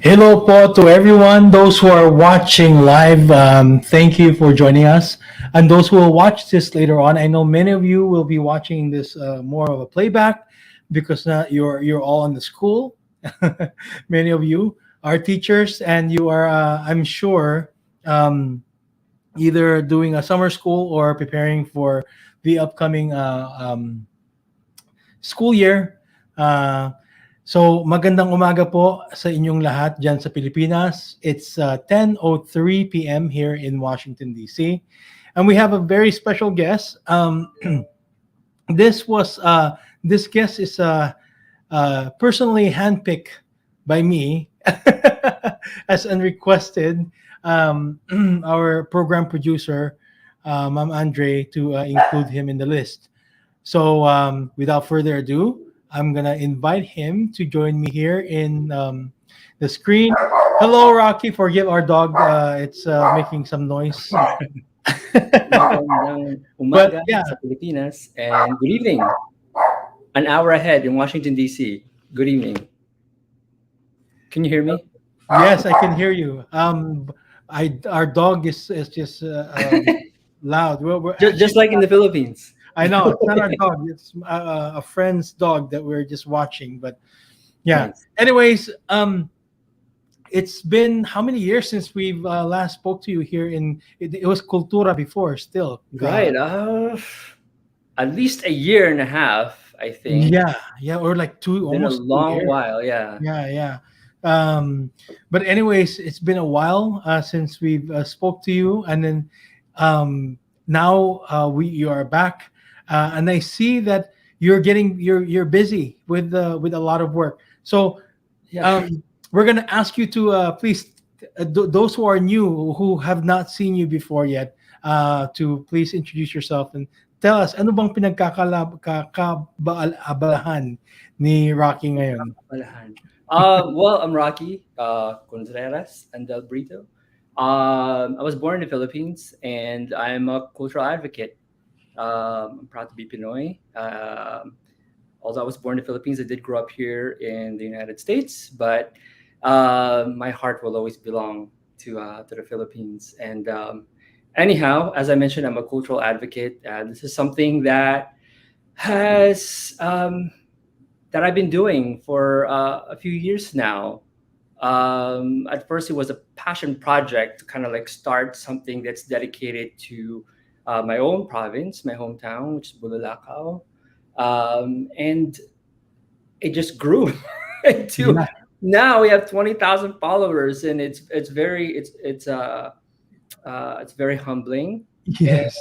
Hello po to everyone, those who are watching live. Thank you for joining us. And those who will watch this later on, I know many of you will be watching this more of a playback because you're all in the school. Many of you are teachers, and you are, I'm sure, um, either doing a summer school or preparing for the upcoming school year. So magandang umaga po sa inyong lahat dyan sa Pilipinas. It's 10:03 p.m. here in Washington D.C. And we have a very special guest. This was this guest is personally handpicked by me as unrequested. Our program producer, Ma'am Andre, to include him in the list. So without further ado, I'm gonna invite him to join me here in the screen. Hello, Rocky. Forgive our dog; it's making some noise. Magandang But umaga yeah, sa Pilipinas and good evening. An hour ahead in Washington, D.C. Good evening. Can you hear me? yes, I can hear you. I our dog is just loud. We're Just actually, like in the Philippines. I know it's not our dog; it's a friend's dog that we're just watching. But yeah. Nice. Anyways, it's been how many years since we've last spoke to you here in it was Cultura before still. Right. At least a year and a half, I think. Yeah, yeah, or like two, Been a almost 2 years. long while. Yeah. Yeah, yeah. But anyways, it's been a while since we've spoke to you, and then now we you are back, and I see that you're busy with a lot of work. So Yeah. um, we're gonna ask you to please those who are new who have not seen you before yet to please introduce yourself and tell us ano bang pinagkakaabalahan ni Rocky ngayon. Malahan. Well, I'm Rocky Contreras Andal Brito. I was born in the Philippines and I'm a cultural advocate. I'm proud to be Pinoy. Although I was born in the Philippines, I did grow up here in the United States, but my heart will always belong to the Philippines. And anyhow, as I mentioned, I'm a cultural advocate. This is something has that I've been doing for a few years now. At first, it was a passion project to kind of like start something that's dedicated to my own province, my hometown, which is Bulalacao, and it just grew into Yeah. now we have 20,000 followers, and it's very humbling, and Yes.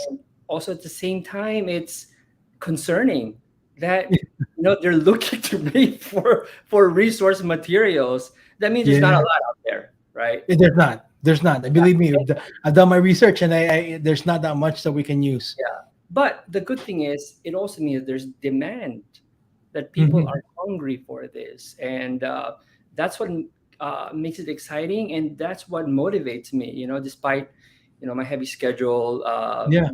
also at the same time, it's concerning that they're looking to me for resource materials. That means there's not a Yeah. lot out there, right? There's not. There's not. Believe me, I've done my research, and there's not that much that we can use. Yeah. But the good thing is, it also means there's demand, that people Mhm. are hungry for this. And that's what makes it exciting. And that's what motivates me, despite, my heavy schedule, Yeah.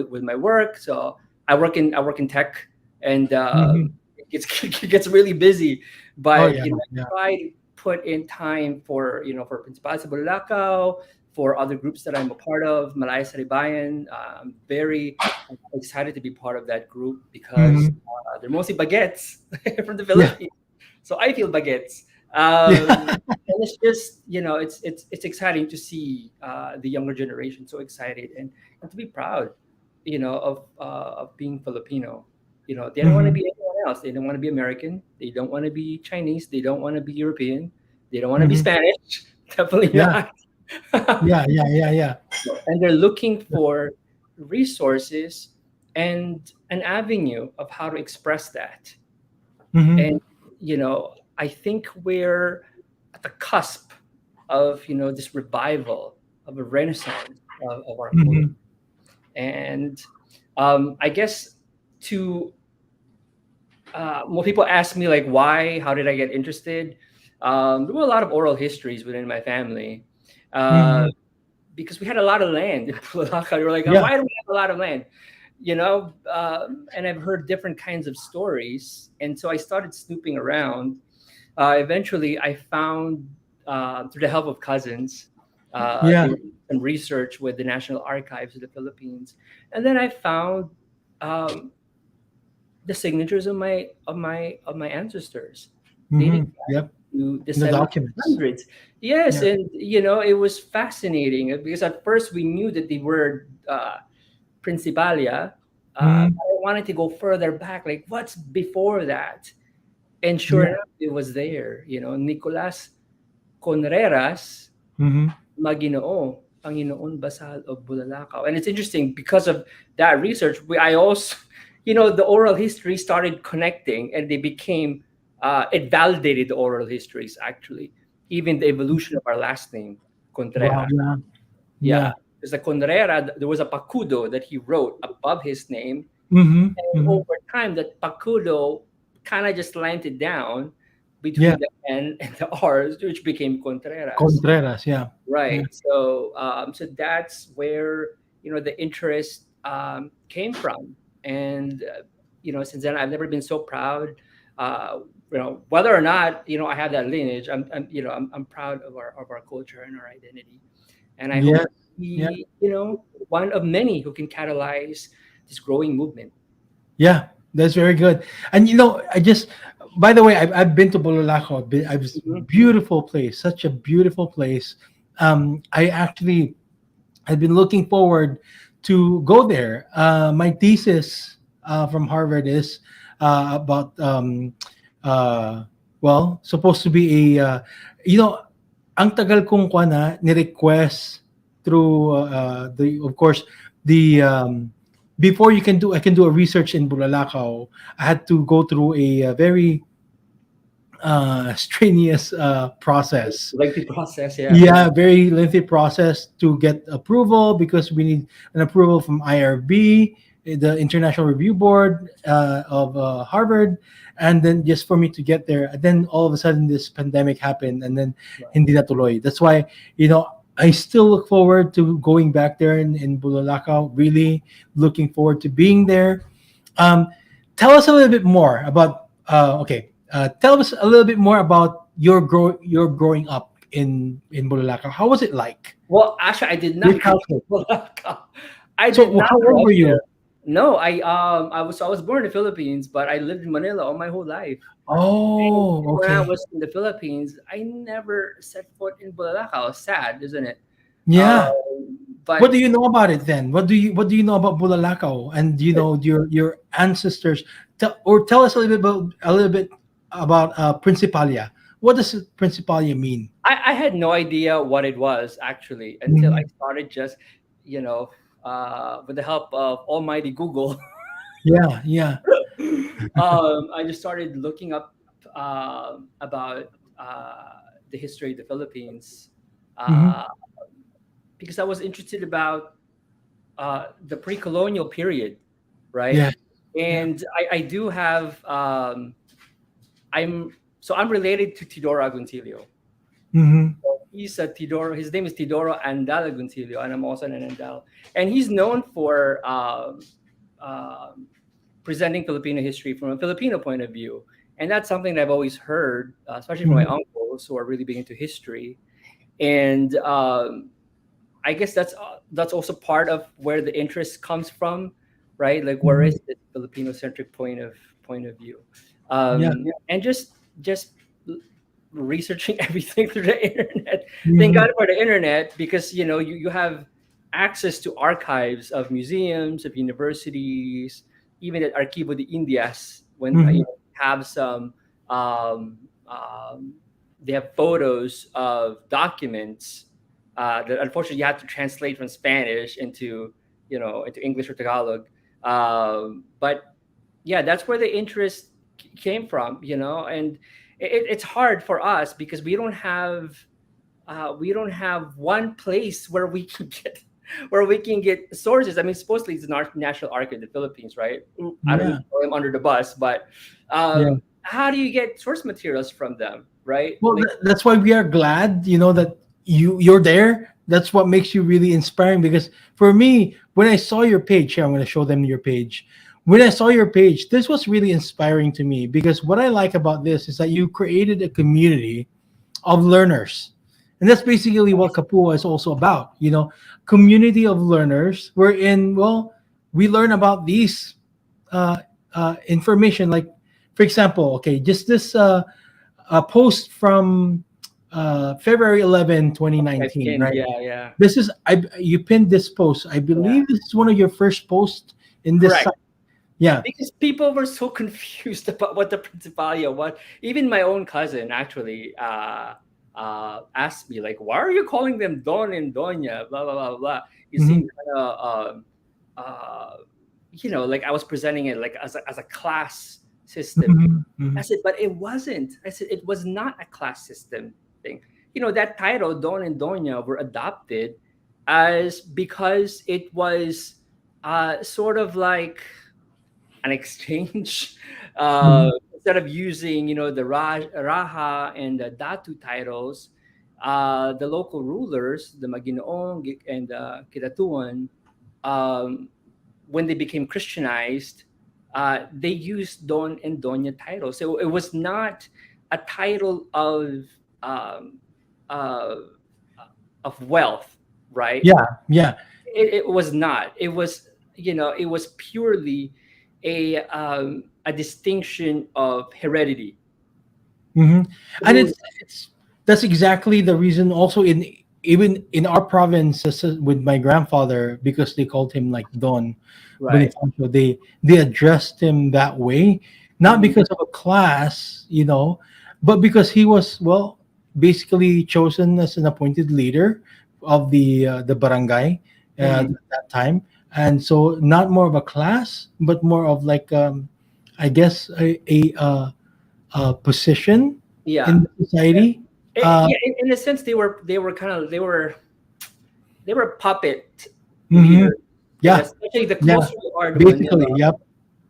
with my work. So I work in tech, and Mhm. it gets really busy. Oh But, yeah. I Yeah. try to put in time for Principalia Bulalacao, for other groups that I'm a part of, Malaya Saribayan. I'm very excited to be part of that group because Mhm. they're mostly baguettes from the Yeah. Philippines. So I feel baguettes. Yeah. And it's just, it's exciting to see the younger generation so excited, and to be proud, of being Filipino. They don't want to Mhm. be anyone else. They don't want to be American. They don't want to be Chinese. They don't want to be European. They don't want to be Mhm. Spanish. Definitely Yeah. not. Yeah. Yeah. Yeah. Yeah. And they're looking for resources and an avenue of how to express that. Mhm. And I think we're at the cusp of this revival, of a renaissance of our culture. Mhm. And I guess to when people ask me like why, how did I get interested, there were a lot of oral histories within my family. uh, Mhm. because we had a lot of land in Pulacan. We were like, Yeah. why do we have a lot of land? And I've heard different kinds of stories. And so I started snooping around. Eventually, I found through the help of cousins, Yeah. doing some research with the National Archives of the Philippines, and then I found um, the signatures of my ancestors dating Hmm. Yep. to the The documents. 1700s. Yes, Yeah. and it was fascinating because at first we knew that they were Principalia. Hmm. I wanted to go further back, like what's before that? And sure Yeah. enough, it was there. Nicolas Conreras, Hmm. Maginoo, Panginoon Basal of Bulalacao. And it's interesting because of that research, I also, the oral history started connecting and they became, it validated the oral histories actually, even the evolution of our last name, Wow. Contreras. Yeah. Yeah. Yeah. Because the Conrera, there was a pacudo that he wrote above his name. Hmm. And Hmm. over time, that pacudo kind of just slanted down Yeah. between the N and the R's, which became Contreras. Contreras. Yeah. Yeah. Right. So that's where the interest came from, and since then I've never been so proud. Uh, whether or not I have that lineage, I'm proud of our culture and our identity, and I hope Yeah. to Yeah. be one of many who can catalyze this growing movement. Yeah, that's very good. And I just, by the way, I've been to Bulalacao. I've Mhm. beautiful place, such a beautiful place. I actually had been looking forward to go there. My thesis from Harvard is about well, supposed to be a you know, ang tagal kong kwa na ni-request through the of course the before I can do a research in Bulalacao. I had to go through a, very strenuous process. Lengthy process, yeah. Yeah, very lengthy process to get approval because we need an approval from IRB, the International Review Board of Harvard, and then just for me to get there. And then all of a sudden, this pandemic happened, and then Right. hindi natuloy. That's why I still look forward to going back there in Bulalacao. Really looking forward to being there. Um, Tell us a little bit more about. Okay, tell us a little bit more about your growing up in Bulalacao. How was it like? Well, actually, I did Your not grow childhood. up in Bulacan. I did So not how grow old up were there. you? No, I was born in the Philippines, but I lived in Manila all my whole life. And Oh, when I okay. was in the Philippines, I never set foot in Bulalacao. Sad, isn't it? Uh, Yeah. What but do you know about it then? What do you know about Bulalacao and your ancestors? Tell us a little bit about Principalia. What does Principalia mean? I had no idea what it was actually until I Mhm. started just, you know, with the help of Almighty Google. Yeah, yeah. I just started looking up about the history of the Philippines Hmm. uh, because I was interested about the pre-colonial period, right? Yeah, yeah. And I do have I'm related to Tidoro Agoncillo. Hmm. He's a Tidoro. His name is Tidoro Andal Agoncillo, and I'm also an Andal. And he's known for um, presenting Filipino history from a Filipino point of view. And that's something that I've always heard, especially from my Hmm. uncles who are really big into history. And I guess that's also part of where the interest comes from, right? Like where Hmm. is the Filipino-centric point of view, Yeah. and just researching everything through the internet. Thank Hmm. God for the internet because you have access to archives of museums, of universities, even at Archivo de Indias when Hmm. have some um, um, they have photos of documents that unfortunately you have to translate from Spanish into English or Tagalog. But yeah, that's where the interest came from, and it's hard for us because we don't have one place where we can get sources. I mean, supposedly it's the National Archive of the Philippines, right? I don't mean Yeah. to throw them under the bus, but Yeah. how do you get source materials from them, right? Well, Like, that's why we are glad, that you're there. That's what makes you really inspiring. Because for me, when I saw your page, here I'm going to show them your page. When I saw your page, this was really inspiring to me because what I like about this is that you created a community of learners. And that's basically what Kapua is also about. Community of learners. We're in. Well, we learn about these uh, information. Like, for example, okay, just this post from February 11, I 2019, pinned, right? yeah, yeah. This is you pinned this post. I Yeah, believe this is one of your first posts in this correct. site. Yeah. Because people were so confused about what the Principalia was. Even my own cousin actually asked me, like, why are you calling them Don and Doña? Blah, blah, blah, blah. You seem Hmm. kind of, uh, like I was presenting it like as a class system. Hmm. Hmm. I said, but it wasn't. I said, it was not a class system thing. That title, Don and Doña, were adopted as because it was sort of like an exchange. Hmm. Instead of using, the Raha and the Datu titles, the local rulers, the Maginoong and the Kidatuan, um, when they became Christianized, they used Don and Doña titles. So it was not a title um, uh, of wealth, right? Yeah. Yeah. It was not. It was purely a distinction of heredity. Hmm. And Who it's that's exactly the reason. Also, even in our province, with my grandfather, because they called him like Don right? Bonifacio, they addressed him that way, not Mhm. because of a class, but because he was, well, basically chosen as an appointed leader of the barangay at Mhm. that time, and so not more of a class, but more of like, I guess, a position Yeah. in the society. Uh, Yeah. In a sense, they were kind of they were puppet mhm. leaders. And Yeah, especially the yeah, closer you are to basically, Manila, yep.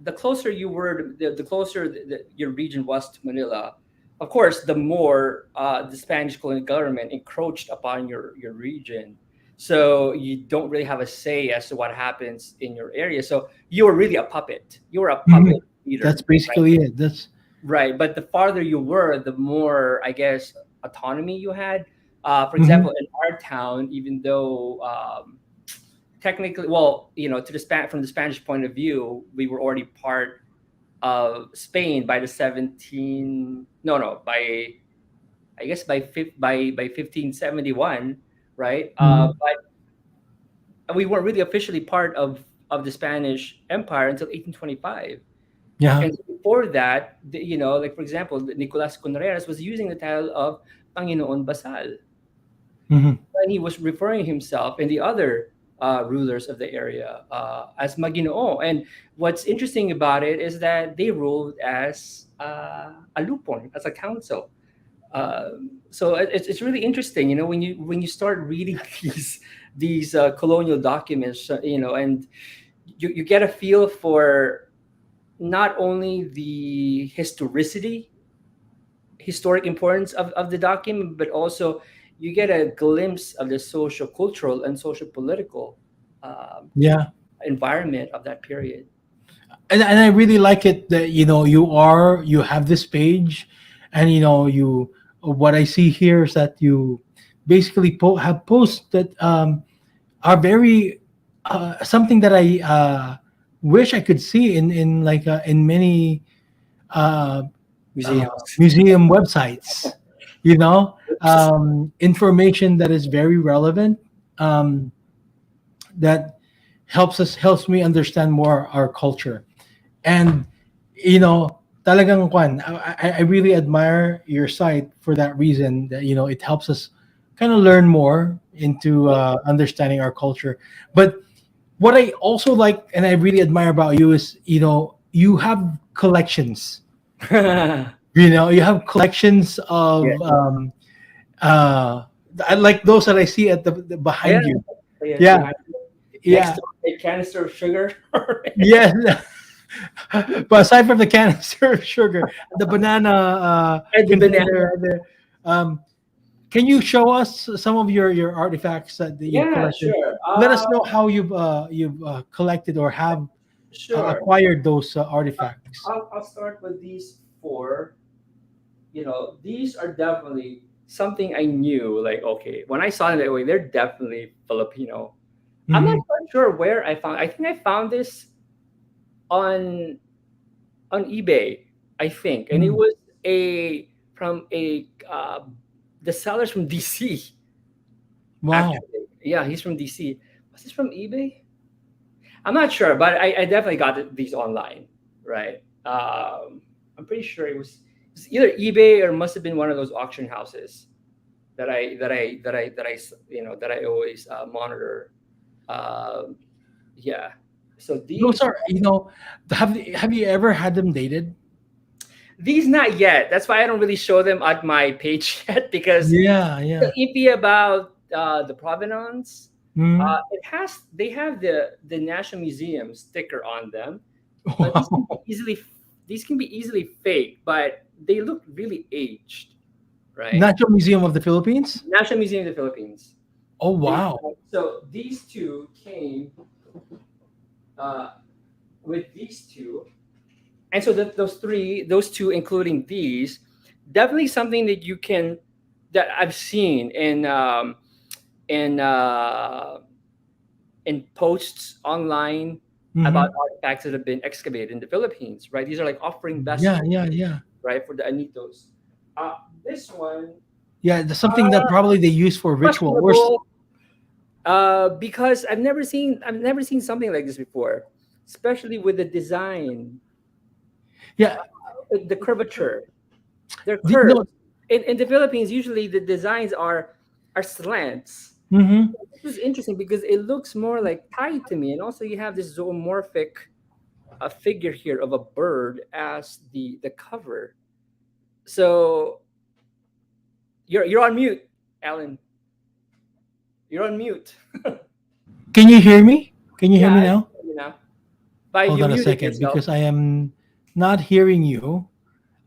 the closer you were, the closer your region was to Manila, of course, the more the Spanish colonial government encroached upon your region. So you don't really have a say as to what happens in your area. So you were really a puppet. You were a Mhm. puppet That's leader, right? basically it. That's Right. But the farther you were, the more, I guess, autonomy you had. For mhm. example, in our town, even though technically, well, to from the Spanish point of view, we were already part of Spain by the 17 no no by I guess by 1571, right? Mhm. But we weren't really officially part of the Spanish Empire until 1825. Yeah. And so before that, like for example, Nicolas Contreras was using the title of Panginoon Basal, Mhm. and he was referring himself and the other rulers of the area as Maginoo. And what's interesting about it is that they ruled as a lupon, as a council. So it's really interesting, when you start reading these colonial documents, and you get a feel for not only the historic importance of the document, but also you get a glimpse of the social cultural and social political um, Yeah. environment of that period. And I really like it that you have this page, and you what I see here is that you basically have posts that are very something that I wish I could see in like in many uh, Museums. museum websites. Information that is very relevant, um, that helps me understand more our culture. And talagang kwan, I really admire your site for that reason, that it helps us kind of learn more into understanding our culture. But what I also like and I really admire about you is you have collections. Yeah. You have collections of uh I like those that I see at the Yeah. behind you. Yeah, Yeah, behind, next yeah, to a canister of sugar. yes. But aside from the canister of sugar, the banana And the banana. container right there, can you show us some of your artifacts that you've Yeah, collected? sure. Let us know how you've collected or have Sure. acquired those artifacts. I'll start with these four. These are definitely. something I knew. Like, okay, when I saw them, like, wait, they're definitely Filipino. I'm not Hmm. quite sure where I found. I think I found this on eBay, I think, and it was a from a the seller's from DC. Wow. Actually, yeah, he's from DC. Was this from eBay? I'm not sure, but I definitely got these online, right? I'm pretty sure it was either eBay or must have been one of those auction houses that I always monitor. Um, yeah. So Those these are, have you ever had them dated? these not yet. That's why I don't really show them at my page yet because Yeah, the yeah. iffy about the provenance. Mm. They have the National Museum sticker on them. These can be Wow. easily fake, but they look really aged, right? Natural Museum of the Philippines. National Museum of the Philippines. Oh They wow. so these two came uh, with these two, and so those two, including these, definitely something that you can that I've seen in uh, in posts online about Hmm. artifacts that have been excavated in the Philippines, right? These are like offering Yeah, vessels, yeah, yeah. right, for the Anitos. This one, Yeah, that's something that uh, probably they use for ritual. questionable, because I've never seen something like this before, especially with the design, Yeah, the curvature. They're no. curved. In the Philippines, usually the designs are slants. Hmm. This was interesting because it looks more like Thai to me, and also you have this zoomorphic figure here of a bird as the cover. So you're on mute, Alan. You're on mute. Can you hear me? Can you hear Yeah, me now? you know, but Hold you on a muted second, yourself. because I am not hearing you.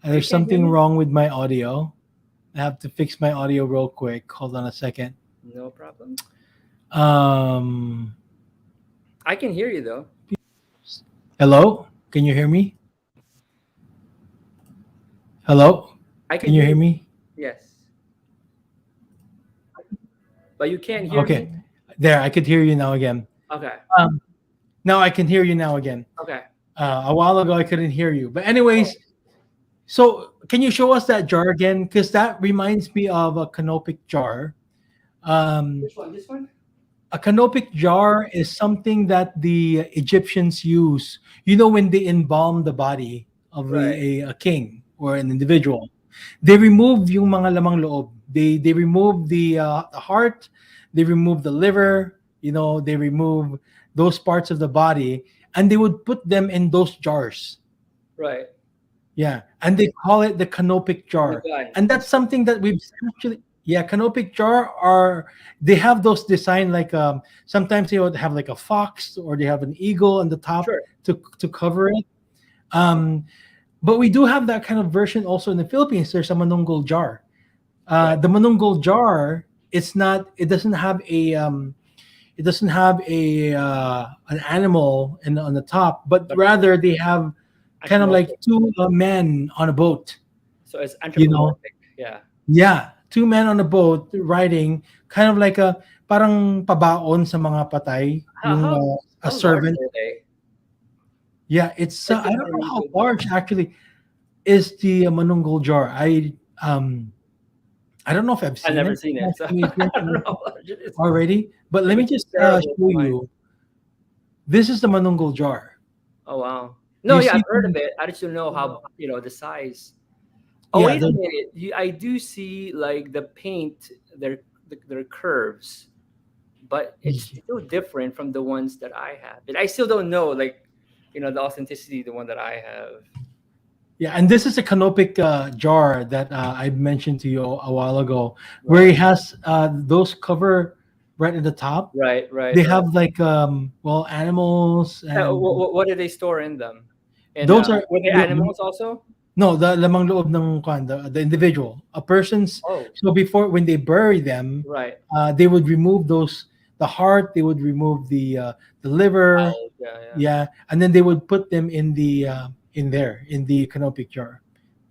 Oh, you There's can't hear something me? wrong with my audio. I have to fix my audio real quick. Hold on a second. No problem. Um, I can hear you though. Hello? Can you hear me? Hello? I Can can you hear hear you. me? Yes, but you can't hear Okay. me. There, I could hear you now again. Okay. Um, Now I can hear you now again. Okay. A while ago I couldn't hear you. But Oh, anyways, so can you show us that jar again? Because that reminds me of a canopic jar. Um, which one? This one? a canopic jar is something that the Egyptians use. You know, when they embalm the body of Right. a king or an individual, they remove yung mga lamang loob. They remove the heart, they remove the liver. They remove those parts of the body, and they would put them in those jars. Right. Yeah, and they call it the canopic The jar, gun. and that's something that we've actually. Yeah, canopic jar are they have those design like sometimes they would have like a fox or they have an eagle on the top Sure. to cover it. Um, but we do have that kind of version also in the Philippines. There's a manunggol jar. Right. The manunggol jar, it's not. It doesn't have a an animal on the top, but But rather they have kind of like anthropomorphic. two men on a boat. So it's You know, anthropomorphic. Yeah. yeah, two men on a boat riding, kind of like a parang pabaon sa mga patay, How yung how a how large servant. are they? Yeah, it's Like I the don't know how manunggul jar. large actually is the manunggol jar. I don't know if I've I've seen never it. seen it, so I don't know how large it is. Already, but let Like me it's just comparable show to mine. you. This is the manunggol jar. Oh wow. No, You yeah, I've see, heard of it. I just don't know how the size. Oh yeah, wait a minute. I do see like the paint, their curves, but it's still different from the ones that I have. And I still don't know like the authenticity of the one that I have. yeah, and this is a canopic jar that I mentioned to you a while ago, where Right. it has those cover right at the top. Right, right, They right. have like animals, and What do they store in them? And those are were they animals also? no, the lamang loob ng the individual, a person's. Oh, So before, when they bury them, right. they would remove the heart, they would remove the liver, Oh, yeah, yeah. yeah, and then they would put them in the in there in the canopic jar.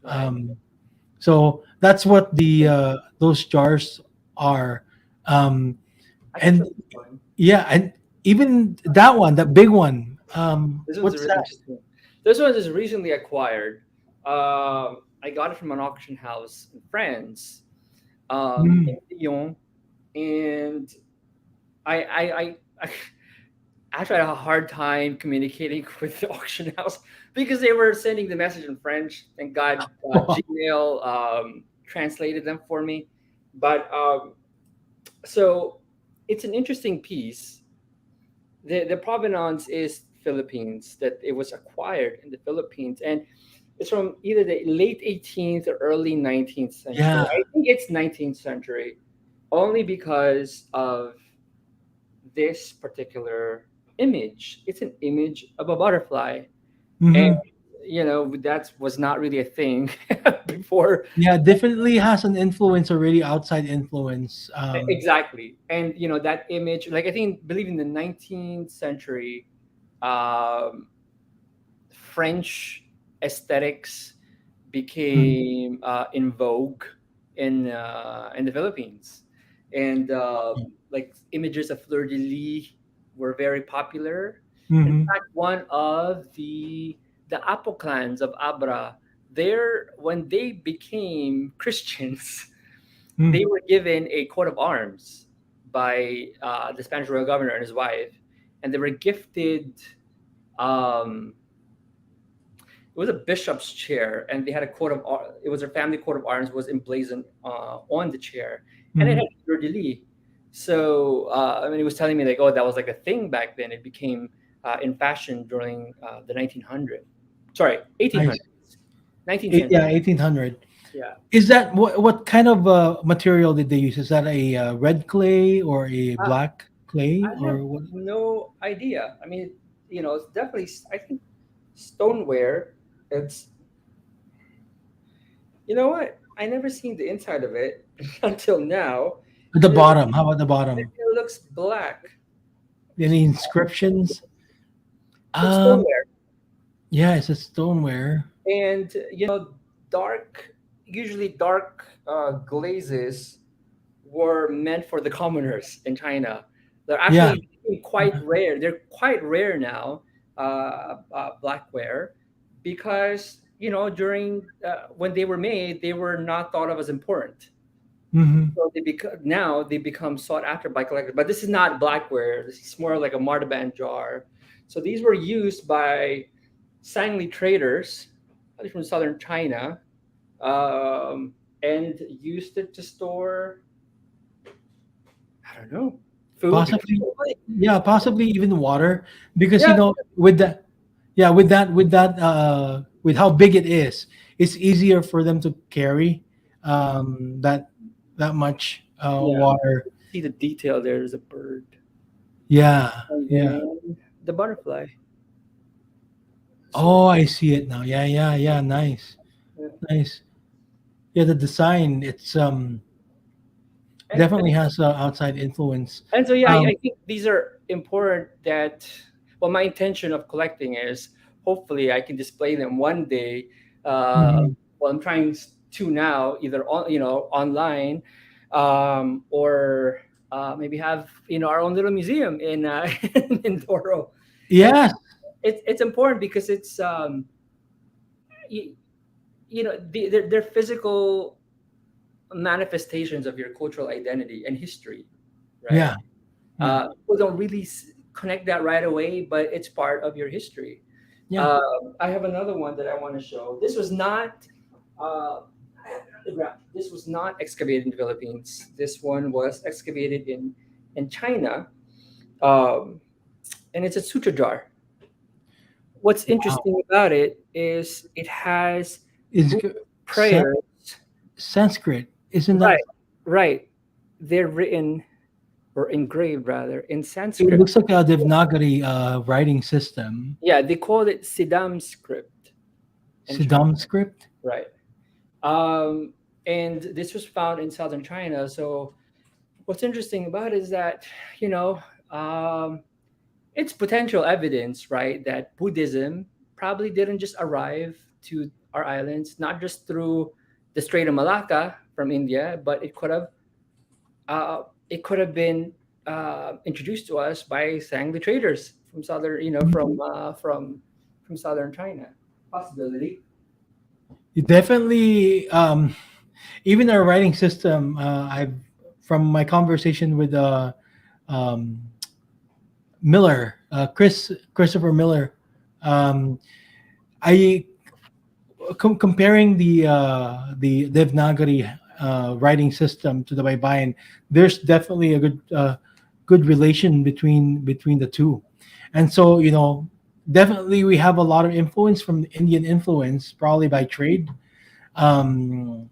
Right. Um, So that's what the those jars are. Um, I can show and this one. yeah, and even that one, that big one. This one's What's really that? interesting. This one is recently acquired. I got it from an auction house in France, in Mm. Lyon, and I actually had a hard time communicating with the auction house because they were sending the message in French. Thank God, Gmail translated them for me. But so it's an interesting piece. The provenance is Philippines, that it was acquired in the Philippines, and it's from either the late 18th or early 19th century. Yeah. I think it's 19th century, only because of this particular image. It's an image of a butterfly, and Hmm. that was not really a thing before. Yeah, definitely has an influence already, outside influence. Exactly, and that image, like I think, believe in the 19th century, um, French aesthetics Mhm. became in vogue in the Philippines, and like images of fleur de lis were very popular. In Mhm. fact, one of the Apo clans of Abra, there when they became Christians, they Mhm. were given a coat of arms by the Spanish royal governor and his wife, and they were gifted. Um, it was a bishop's chair, and they had a it was their family coat of arms was emblazoned on the chair, and it had Mhm. fleur de lis. So I mean, he was telling me like, oh, that was like a thing back then. It became in fashion during the 1900s. Sorry, Nice. 1800s, 19th century. Yeah, 1800. Yeah, Is that what kind of material did they use? Is that a red clay or a uh, black clay I have or what? no idea. I mean, it's definitely I think stoneware. It's You know what? I never seen the inside of it until now, The and bottom. How about the bottom? it looks black. Any inscriptions? It's Um, stoneware, yeah, it's a stoneware. and dark, usually dark glazes were meant for the commoners in China. They're Yeah. actually quite rare. They're quite rare now, blackware, because during when they were made, they were not thought of as important. Hmm. So now they become sought after by collectors. But this is not blackware. This is more like a martaban jar. So these were used by Sangli traders, I think from southern China, and used it to store, I don't know, food. Possibly, yeah, possibly even water, because Yeah, with that, yeah, with how big it is, it's easier for them to carry that much yeah. water. See the detail there. There's a bird, Yeah, and yeah. then the butterfly. So Oh, I see it now. Yeah, yeah, yeah. Nice, yeah. nice. Yeah, the design, it's and definitely has outside influence. And so, yeah, Um, I think these are important that, well, my intention of collecting is hopefully I can display them one day. mhm. Well, I'm trying to now, either online, or maybe have, our own little museum in, in Doro. And Yes, it's important because it's, you, they're physical manifestations of your cultural identity and history, right? yeah, yeah, People don't really connect that right away, but it's part of your history. yeah. I have another one that I want to show. This was not. This was not excavated in the Philippines. This one was excavated in China, um, and it's a sutra jar. What's Wow. interesting about it is it has Is Buddhist San- prayers. Sanskrit? Isn't that? Right, right. They're written or engraved rather in It Sanskrit. looks like a Devanagari writing system. Yeah, they call it Siddham script in China, Siddham script. right? Um, and this was found in southern China. So what's interesting about it is that you know um, it's potential evidence, right, that Buddhism probably didn't just arrive to our islands, not just through the Strait of Malacca from India, but it could have been introduced to us by saying the traders from southern, from southern China. Possibility. Definitely, even our writing system. I've from my conversation with um, Miller, Christopher Miller. Um, I comparing the Devanagari writing system to the Baybayin. There's definitely a good relation between the two, and so definitely we have a lot of influence from the Indian influence, probably by trade. Um,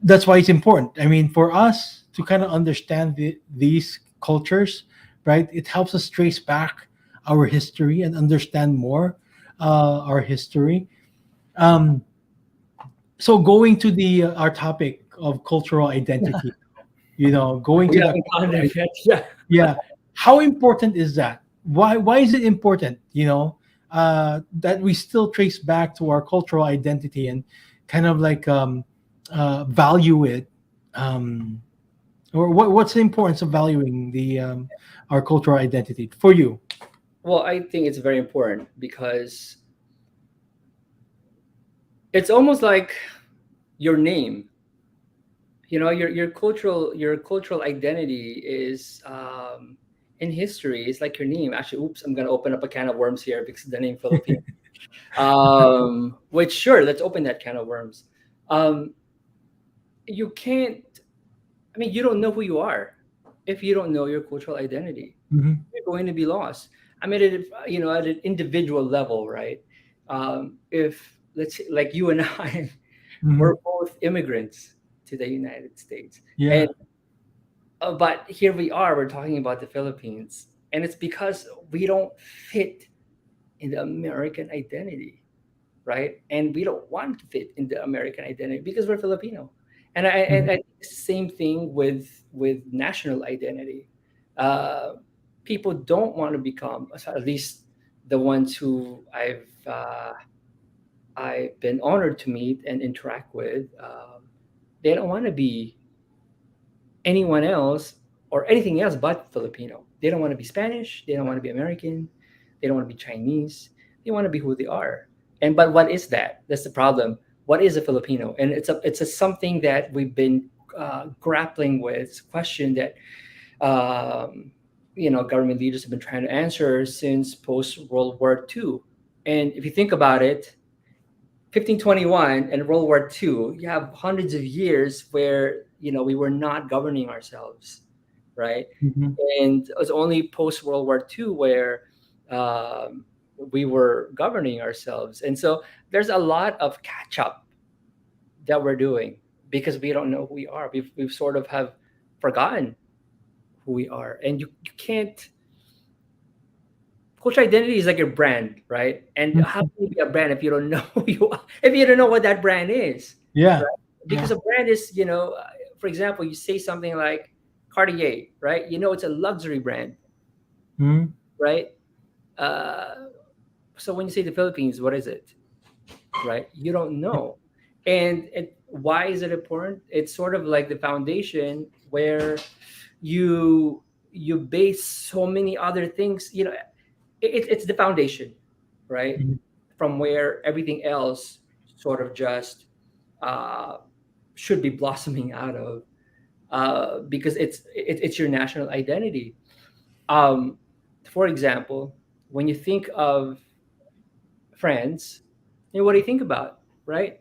that's why it's important. I mean, for us to kind of understand these cultures, right? It helps us trace back our history and understand more our history. Um, so going to the our topic of cultural identity, going We to the haven't gone there yet. Yeah. yeah, how important is that? Why is it important? That we still trace back to our cultural identity and kind of like value it. Um, or what's the importance of valuing the our cultural identity for you? Well, I think it's very important because it's almost like your name. Your cultural identity is in history. It's like your name. Actually, oops, I'm gonna open up a can of worms here because the name Philippine. Which sure, let's open that can of worms. Um, you can't. I mean, you don't know who you are if you don't know your cultural identity. Hmm. You're going to be lost. I mean, at an individual level, right? If let's say, like you and I, we're Hmm. both immigrants to the United States, and Yeah. but here we are. We're talking about the Philippines, and it's because we don't fit in the American identity, right? And we don't want to fit in the American identity because we're Filipino. And I Hmm. think it's the same thing with national identity. Uh, People don't want to become, at least the ones who I've been honored to meet and interact with. They don't want to be anyone else or anything else but Filipino. They don't want to be Spanish. They don't want to be American. They don't want to be Chinese. They want to be who they are. And but what is that? That's the problem. What is a Filipino? And it's a something that we've been grappling with. It's a question that um, government leaders have been trying to answer since post World War II. And if you think about it, 1521 and World War II, you have hundreds of years where we were not governing ourselves, right? Hmm. And it was only post World War II where um, we were governing ourselves, and so there's a lot of catch up that we're doing because we don't know who we are. We've sort of have forgotten who we are, and you can't. Cultural identity is like your brand, right? And how can you be a brand if you don't know who you are, if you don't know what that brand is, Yeah. right? Yeah. Because a brand is, for example, you say something like Cartier, right? It's a luxury brand, Hmm. right? Uh, so when you say the Philippines, what is it, right? You don't know, and why is it important? It's sort of like the foundation where you you base so many other things. It's the foundation, right? Hmm. From where everything else sort of just uh, should be blossoming out of, because it's your national identity. Um, for example, when you think of France, what do you think about, right?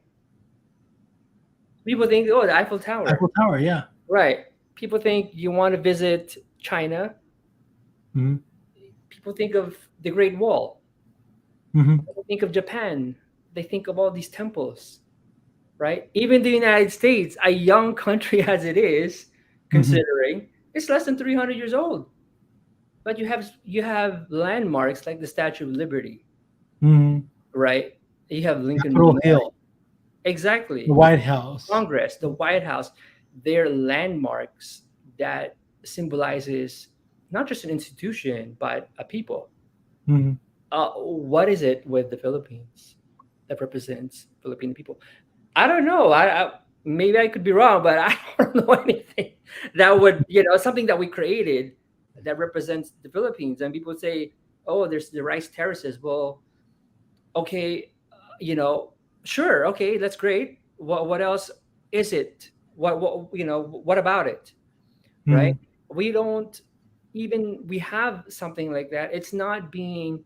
People think, oh, the Eiffel Tower, Eiffel Tower. Yeah. right? People think you want to visit China. Hmm. People think of the Great Wall. Hmm. They think of Japan. They think of all these temples, right? Even the United States, a young country as it is, Hmm. considering it's less than 300 years old, but you have landmarks like the Statue of Liberty, Hmm. right? You have Lincoln Capitol Memorial, Hill, the exactly. White House. Congress, the White House, they're landmarks that symbolizes not just an institution but a people. Hmm. What is it with the Philippines that represents Filipino people? I don't know. Maybe I could be wrong, but I don't know anything that would, something that we created that represents the Philippines. And people say, "Oh, there's the rice terraces." Well, okay, sure, okay, that's great. What else is it? What about it? Right? Mhm. We don't even we have something like that. It's not being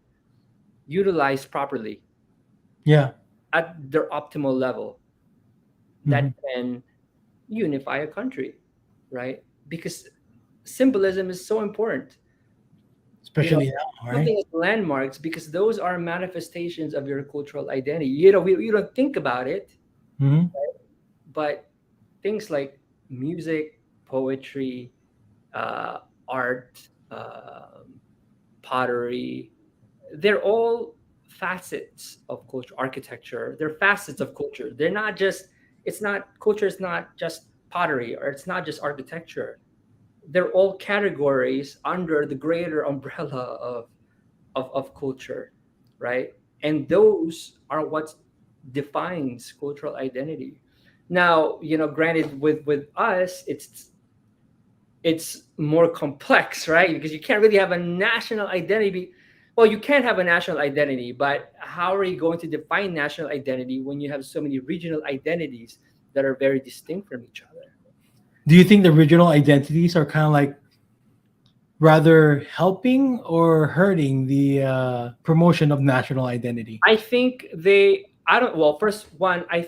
utilized properly Yeah. at their optimal level that Mhm. can unify a country, right? Because symbolism is so important. You know, Especially now, right? something as landmarks because those are manifestations of your cultural identity. We don't think about it, Mhm. but things like music, poetry, uh, art, pottery, they're all facets of culture. Architecture, they're facets of culture. They're not just, it's not, culture is not just pottery or it's not just architecture. They're all categories under the greater umbrella of culture, right? And those are what defines cultural identity. Now, granted, with us, it's more complex, right? Because you can't really have a national identity. Well, you can have a national identity, but how are you going to define national identity when you have so many regional identities that are very distinct from each other? Do you think the regional identities are kind of like rather helping or hurting the promotion of national identity? I think I don't, well, first one, I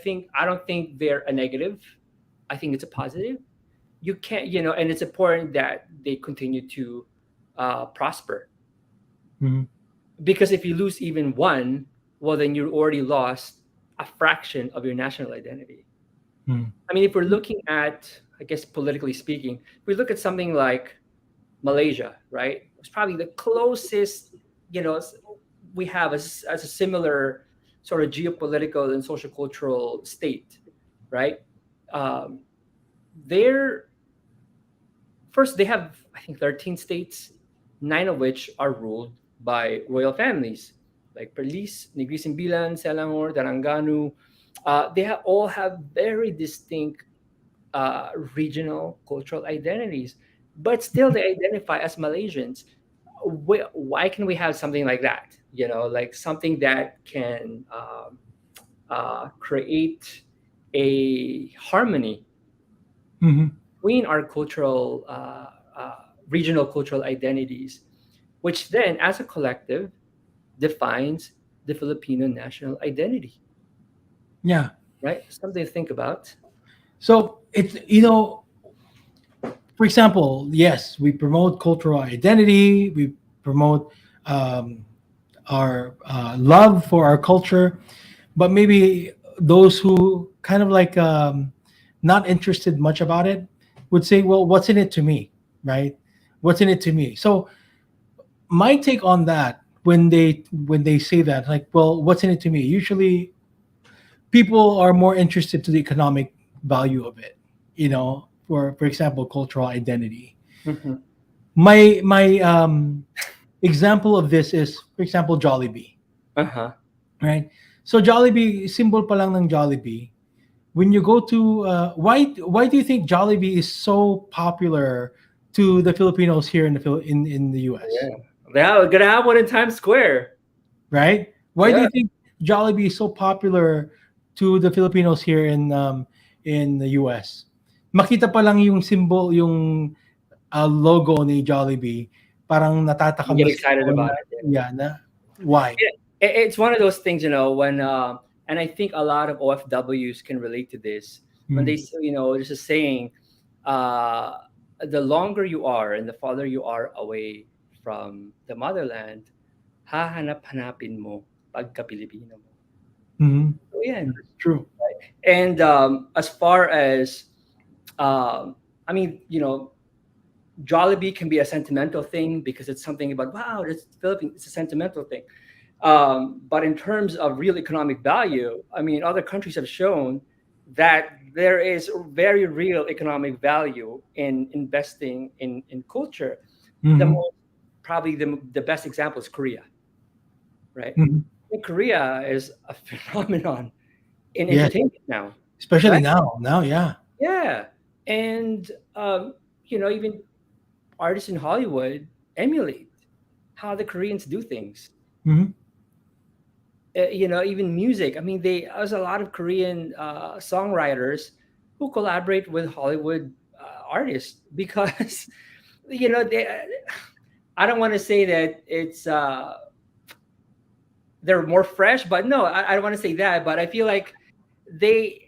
don't think they're a negative. I think it's a positive. You can't, and it's important that they continue to prosper Mhm. because if you lose even one, well, then you already lost a fraction of your national identity. Mhm. I mean, if we're looking at, I guess, politically speaking, if we look at something like Malaysia, right? It's probably the closest, you know, s- we have as a similar sort of geopolitical and social cultural state, right? Um, they're first they have I think 13 states, nine of which are ruled by royal families like Perlis, Negri Sembilan, Selangor, Daranganu. All have very distinct regional cultural identities, but still they identify as Malaysians. Why can we have something like that? Like something that can create a harmony Mhm. between our cultural, uh, regional cultural identities, which then, as a collective, defines the Filipino national identity. Yeah. Right? Something to think about. So it's, for example, yes, we promote cultural identity. We promote um, our love for our culture, but maybe those who kind of like not interested much about it would say, "Well, what's in it to me, right? What's in it to me?" So my take on that, when they say that, like, well, what's in it to me? Usually, people are more interested to the economic value of it. For example, cultural identity. Hmm. My example of this is, for example, Jollibee, Uh huh. right? So Jollibee, symbol pa lang ng Jollibee. When you go to why do you think Jollibee is so popular to the Filipinos here in the US, Yeah. We're gonna have one in Times Square. right? Why do Yeah. you think Jollibee is so popular to the Filipinos here in the US? Makita pa lang yung symbol, yung logo ni Jollibee, parang You natatakam get na excited sila na, about it. yeah, na why? It's one of those things, when and I think a lot of OFWs can relate to this when Mm. there's a saying, uh, the longer you are and the farther you are away from the motherland, hahanap-hanapin mo pagka Pilipino mo. Mm-hmm. So yan. That's true. And as far as, I mean, Jollibee can be a sentimental thing because it's something about, wow, it's Philippines. It's a sentimental thing. But in terms of real economic value, I mean, other countries have shown that there is very real economic value in investing in culture. The Mm-hmm. most probably the best example is Korea, right? Mm-hmm. Korea is a phenomenon in Yes. entertainment now. especially right? now, yeah. Yeah, and even artists in Hollywood emulate how the Koreans do things. Hmm. Even music. I mean, there's a lot of Korean songwriters who collaborate with Hollywood artists because they. I don't want to say that they're more fresh, but no, I don't want to say that. But I feel like they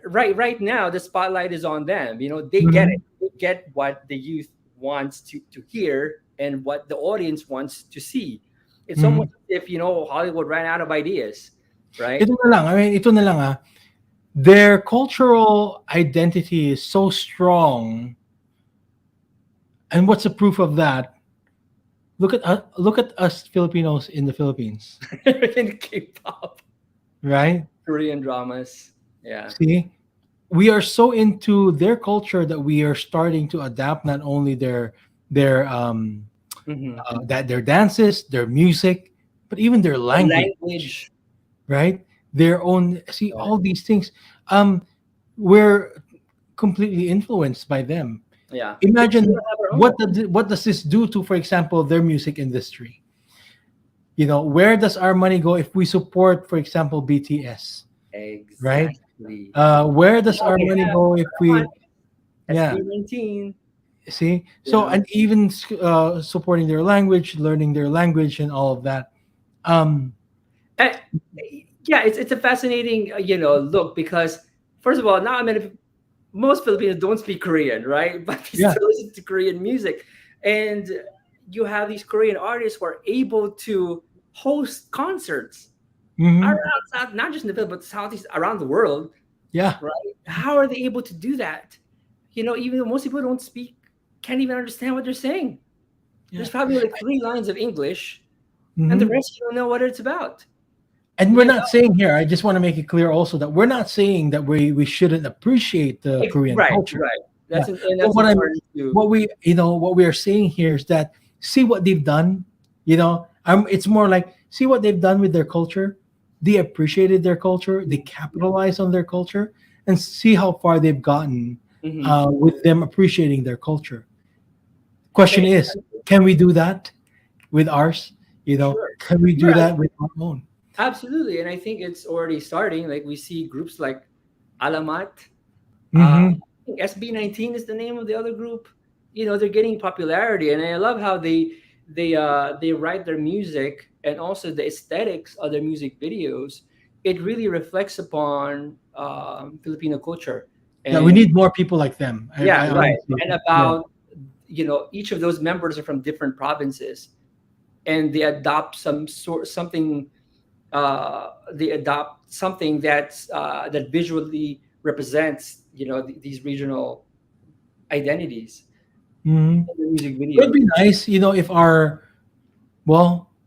right now the spotlight is on them. They get it. Hmm. They get what the youth wants to hear and what the audience wants to see. It's Hmm. almost as if Hollywood ran out of ideas, right? Ito na lang, I mean, ito na lang their cultural identity is so strong, and what's the proof of that? Look at us Filipinos in the Philippines, In K-pop, right? Korean dramas, yeah. See, we are so into their culture that we are starting to adapt not only their Hmm. that their dances, their music, but even their The language, language, right? Their own, see, right. all these things. Um, we're completely influenced by them. Yeah, because we Imagine don't have our own. what does this do to, for example, their music industry? Where does our money go if we support, for example, BTS, right? Exactly. Where does Now our we money have go if one we, yeah, SB19. see? You So, know, and even supporting their language, learning their language, and all of that. Um, Uh, yeah, it's a fascinating look because first of all, now I mean, most Filipinos don't speak Korean, right? But they yeah. still listen to Korean music, and you have these Korean artists who are able to host concerts Hmm. around not just in the Philippines, but Southeast around the world, Yeah. right? How are they able to do that? Even though most people don't speak, can't even understand what they're saying. Yeah. There's probably like three lines of English, and the Hmm. rest you don't know what it's about. And we're You not saying here, I just want to make it clear also that we're not saying that we shouldn't appreciate the Korean Right, culture. right. Yeah. And But that's important to. what we are saying here is that see what they've done. It's more like see what they've done with their culture. They appreciated their culture. They capitalized on their culture, and see how far they've gotten Mhm. with them appreciating their culture. Question is, Exactly. can we do that with ours? Sure. Can we do Sure. that with our own? Absolutely. And I think it's already starting. Like we see groups like Alamat. I Hmm. think SB19 is the name of the other group. They're getting popularity, and I love how they write their music and also the aesthetics of their music videos. It really reflects upon Filipino culture, Yeah, we and need more people like them. yeah, I right. honestly, And yeah. about each of those members are from different provinces, and they adopt something. They adopt something that visually represents these regional identities Mhm. in the music It would videos. be nice, if our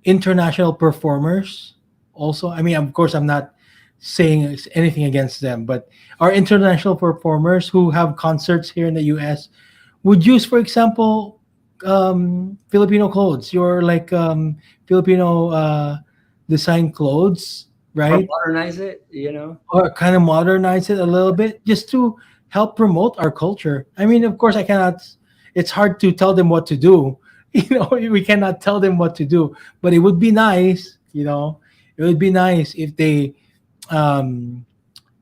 international performers also. I mean, of course, I'm not saying anything against them, but our international performers who have concerts here in the U.S. would use, for example, Filipino clothes, your like Filipino design clothes, Or right? modernize it. Or kind of modernize it a little bit just to help promote our culture. I mean, of course, I cannot. It's hard to tell them what to do. We cannot tell them what to do, but it would be nice. It would be nice if they, um,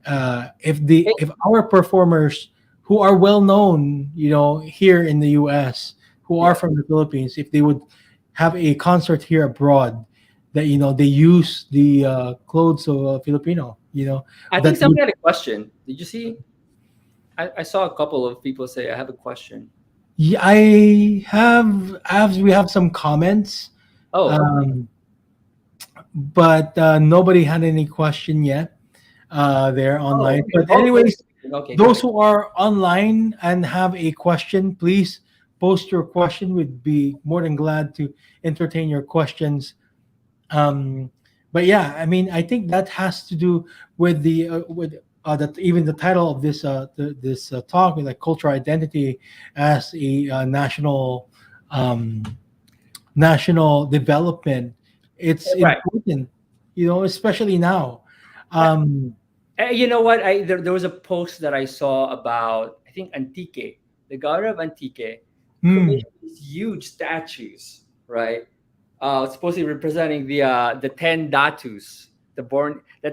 It- if our performers who are well known, here in the U.S., who are yeah, from the Philippines, if they would have a concert here abroad, that they use the clothes of Filipino, I think that would. somebody had a question. Did you see? I saw a couple of people say, "I have a question." Yeah, we have some comments, Oh, okay, um, but nobody had any question yet there oh, online. okay. But Oh, they're anyways, speaking. Okay, got those it. who are online and have a question, please post your question. We'd be more than glad to entertain your questions. Um, but yeah, I mean, I think that has to do with even the title of this talk, like cultural identity as a um, national development. It's Right. important, especially now. Uh, Um, You know what? There was a post that I saw about, I think, Antique, the god of Antique, Hmm. commissioned these huge statues, right? Supposedly representing the 10 datus, the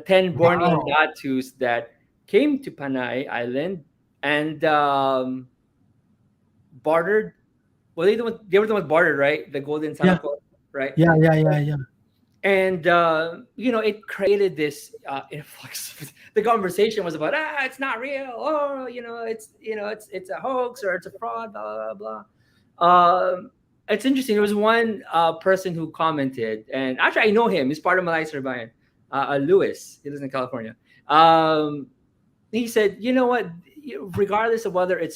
10 born-in Wow. datus that came to Panay Island and bartered. Well, they were the ones bartered, right? The golden Yeah. salako, right? Yeah. Yeah. Yeah. Yeah. And it created this influx. The conversation was about, it's not real, oh, it's a hoax, or it's a fraud, blah blah blah. It's interesting. There was one person who commented, and actually I know him. He's part of Malay Serbayan, Lewis. He lives in California. He said, you know what, regardless of whether it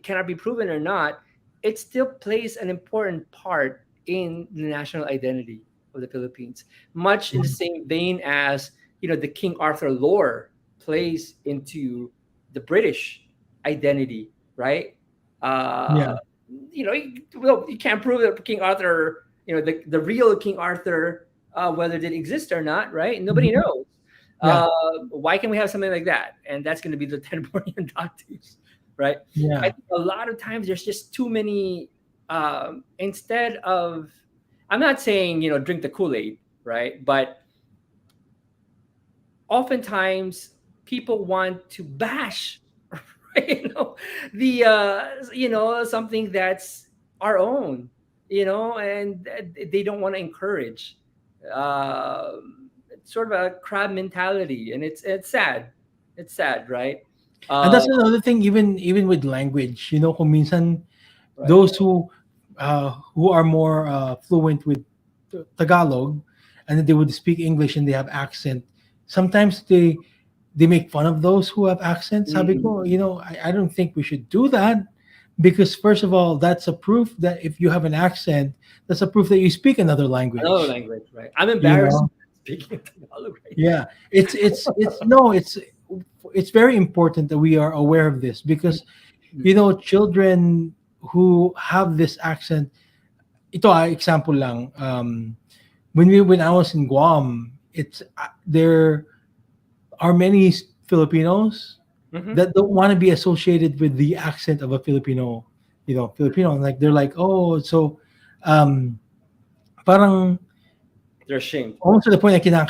cannot be proven or not, it still plays an important part in the national identity of the Philippines, much in the same vein as the King Arthur lore plays into the British identity, right? uh Yeah. well, you can't prove that King Arthur, the real King Arthur, whether it did exist or not, right? Nobody Mhm. knows. Yeah. uh, why can we have something like that? And that's going to be the 10 billion datus, right? I Yeah. think a lot of times there's just too many. Instead of, I'm not saying drink the Kool-Aid, right? But oftentimes people want to bash, you know, the something that's our own, and they don't want to encourage. It's sort of a crab mentality, and it's sad. It's sad, right? And Uh, that's another thing, even with language, kung minsan right. those who are more fluent with Tagalog, and then they would speak English and they have accent. Sometimes they make fun of those who have accent. Sabi Mm. ko, I don't think we should do that, because first of all, that's a proof that if you have an accent, that's a proof that you speak another Another language. language, right? I'm You embarrassed know, speaking Tagalog right yeah, it's no, it's very important that we are aware of this, now. because Mm. children who have this accent, ito example lang, when I was in Guam, it's there are many Filipinos Mhm. that don't want to be associated with the accent of a Filipino, Filipino. Like they're like, oh, so um, parang They're ashamed. almost to the point na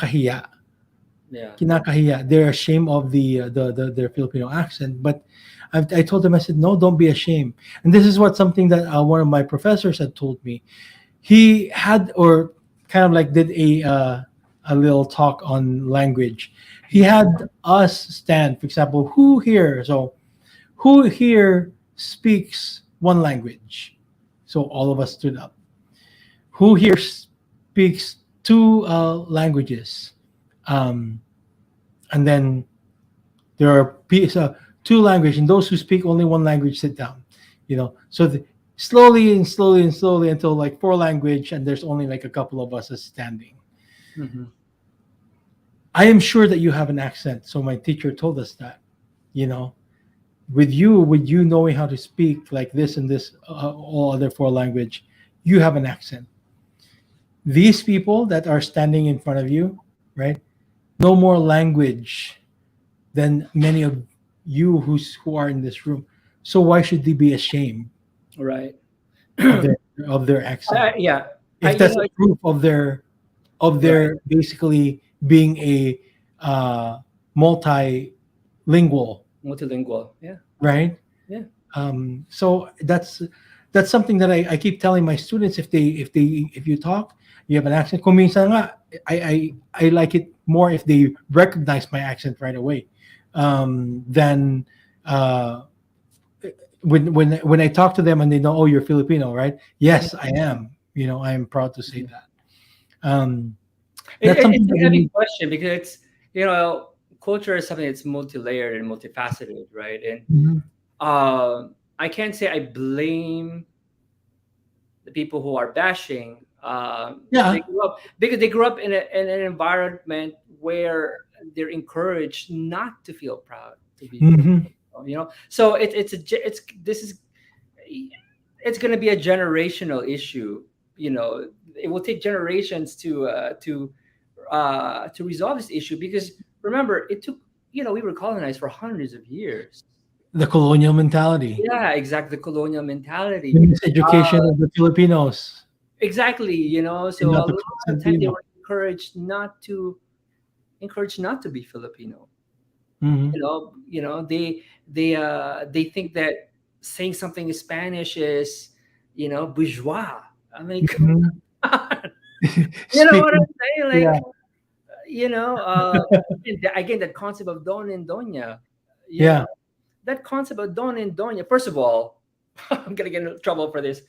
Yeah. kinakahiya. They're ashamed of their Filipino accent. But I told them, I said, no, don't be ashamed. And this is what something that one of my professors had told me. He had, or kind of like did a little talk on language. He had us stand, for example, who here speaks one language? So all of us stood up. Who here speaks two languages? Um, and then there are two languages, and those who speak only one language sit down. So slowly and slowly and slowly until like four language, and there's only like a couple of us standing. Hmm. I am sure that you have an accent. So my teacher told us that, you know, with you knowing how to speak like this and this, all other four language, you have an accent. These people that are standing in front of you, right, no more language than many of you who are in this room. So why should they be ashamed Right. of their accent? Yeah. If that's a proof of Right. their basically being a multilingual, Multilingual. Yeah. right? Yeah. So that's something that I keep telling my students. If you talk, you have an accent. Kung minsan nga, I like it more if they recognize my accent right away, than uh, when I talk to them and they know, oh, you're Filipino, right? Yes, I am. I am proud to say Mhm. that. Um, It, that's it, something it's that a we heavy need. question because culture is something that's multi-layered and multifaceted, right? And Mhm. I can't say I blame the people who are bashing. They Yeah. grew up because they grew up in an environment where they're encouraged not to feel proud to be Hmm. Filipino. So it's this is it's going to be a generational issue. It will take generations to resolve this issue because remember, it took, we were colonized for hundreds of years. The colonial mentality, Yeah, exactly. The colonial the mentality. miseducation of the Filipinos, Exactly. and So not a to lot put of time they Santino. were encouraged not to be Filipino. Hmm. They think that saying something in Spanish is, bourgeois. I mean, Hmm. you know what Speaking, I'm saying? yeah, Like, you know, uh, again, that concept of don and doña, you yeah. know, that concept of don and doña. First of all, I'm gonna get in trouble for this.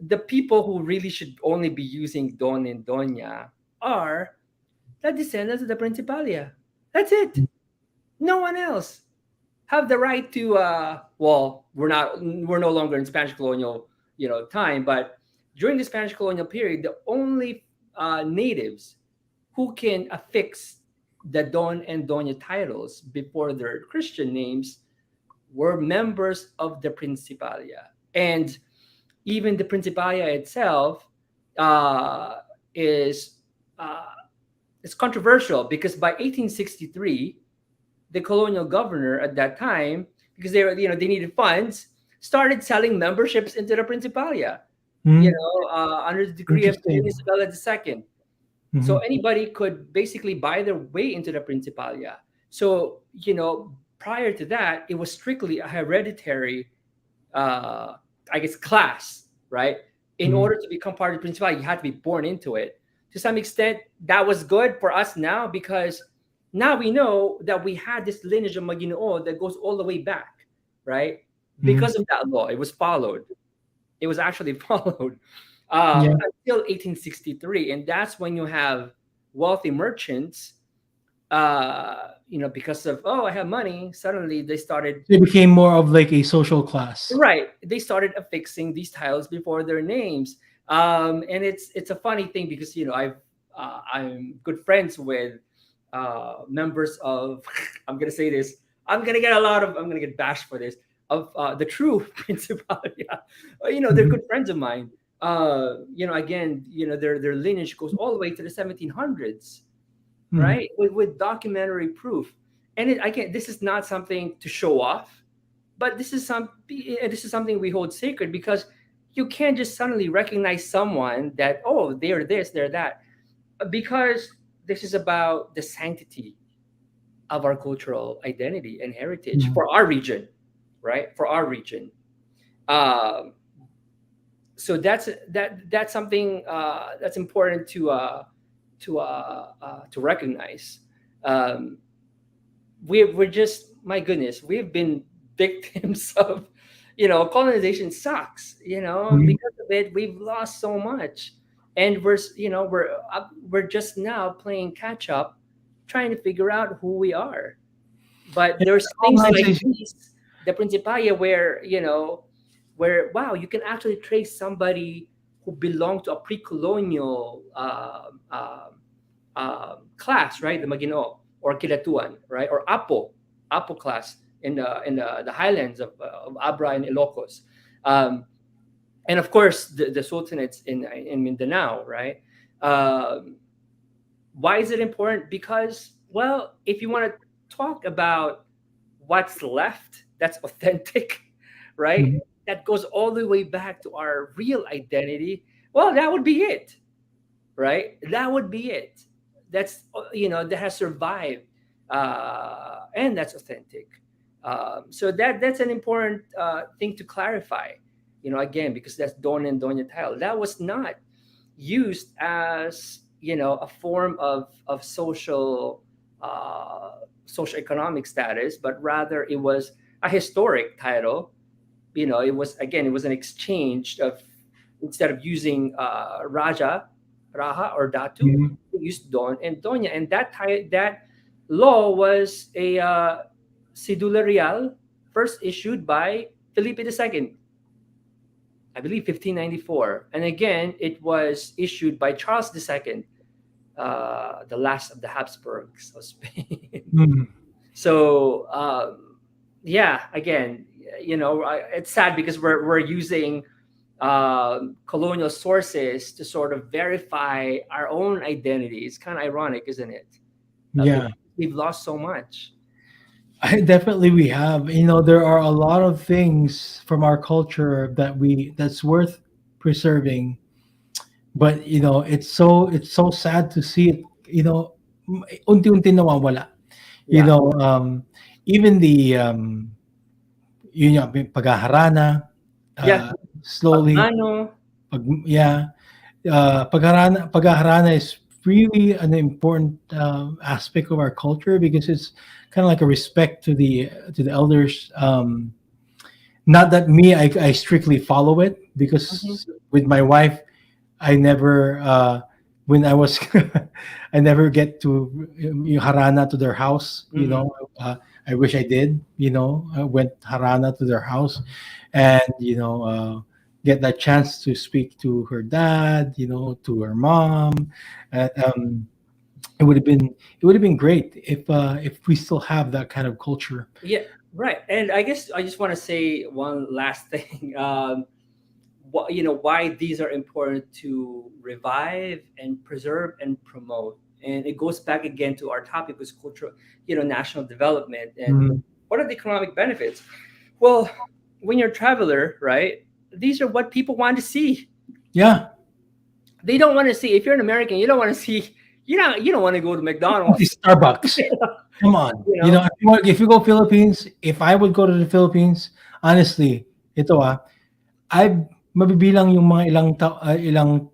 The people who really should only be using don and doña are the descendants of the Principalia. That's it. No one else have the right to. Well, we're no longer in Spanish colonial, time, but during the Spanish colonial period, the only natives who can affix the Don and Doña titles before their Christian names were members of the Principalia. And even the Principalia itself uh, is uh, it's controversial because by 1863, the colonial governor at that time, because they needed funds, started selling memberships into the Principalia. Hmm. Under the decree of Queen Interesting. Isabella II. So Hmm. anybody could basically buy their way into the Principalia. So, prior to that, it was strictly a hereditary, uh, I guess, class, right? In Hmm. order to become part of the Principalia, you had to be born into it. To some extent, that was good for us now because now we know that we had this lineage of Maginoo that goes all the way back, right? Hmm. Because of that law, it was followed. It was actually followed Yeah. until 1863, and that's when you have wealthy merchants. Because of, oh, I have money. Suddenly they started. It became more of like a social class. Right, they started affixing these titles before their names, and it's a funny thing because I'm good friends with members of. I'm gonna say this. I'm gonna get bashed for this of the true Principalia. They're Hmm. good friends of mine. Again, their lineage goes all the way to the 1700s, Hmm. right? With documentary proof, and again, this is not something to show off, but this is something we hold sacred because you can't just suddenly recognize someone that, oh, they're this, they're that, because this is about the sanctity of our cultural identity and heritage Hmm. for our region, right? For our region. Um, so that's something that's important to recognize. Um, we're just, my goodness, we've been victims of, colonization sucks, Hmm. because of it we've lost so much, and we're just now playing catch up, trying to figure out who we are. But Yeah, there's things like colonization. these, the Principia, where wow, you can actually trace somebody who belonged to a pre-colonial class, right? The Maginoo or Kilatuan, right? Or Apo class in the highlands of Abra and Ilocos. Um, and of course, the sultanates in Mindanao, right? Um, why is it important? Because, well, if you want to talk about what's left that's authentic, right? Mhm. That goes all the way back to our real identity. Well, that would be it, right? That would be it. That's that has survived, and that's authentic. So that's an important thing to clarify. Again, because that's Don and Doña tile. That was not used as a form of social economic status, but rather it was a historic title. It was an exchange of, instead of using Raja or Datu, Mhm. they used Don and Doña, and that law was a Cedula Real, first issued by Felipe II, I believe 1594, and again it was issued by Charles II, the last of the Habsburgs of Spain. Mhm. So yeah, again, it's sad because we're using colonial sources to sort of verify our own identity. It's kind of ironic, isn't it? Yeah. We've lost so much. I definitely we have. There are a lot of things from our culture that's worth preserving, but it's so sad to see it, unti-unti nawawala. You Yeah. know, even the yun nga, paghaharana, Yeah. slowly, Pagmano. yeah, paghaharana is really an important aspect of our culture because it's kind of like a respect to the elders. Not that me, I strictly follow it Mhm. because with my wife, I never when I was I never get to harana to their house. Mhm. I wish I did. I went harana to their house, and get that chance to speak to her dad. To her mom. And, it would have been great if we still have that kind of culture. Yeah, right. And I guess I just want to say one last thing. Why these are important to revive and preserve and promote. And it goes back again to our topic was cultural, national development and Mhm. what are the economic benefits? Well, when you're a traveler, right? These are what people want to see. Yeah, They don't want to see. If you're an American, you don't want to see. You don't want to go to the McDonald's. Starbucks. Come on. you know. If you go Philippines, if I would go to the Philippines, honestly, ito I mabibilang yung mga ilang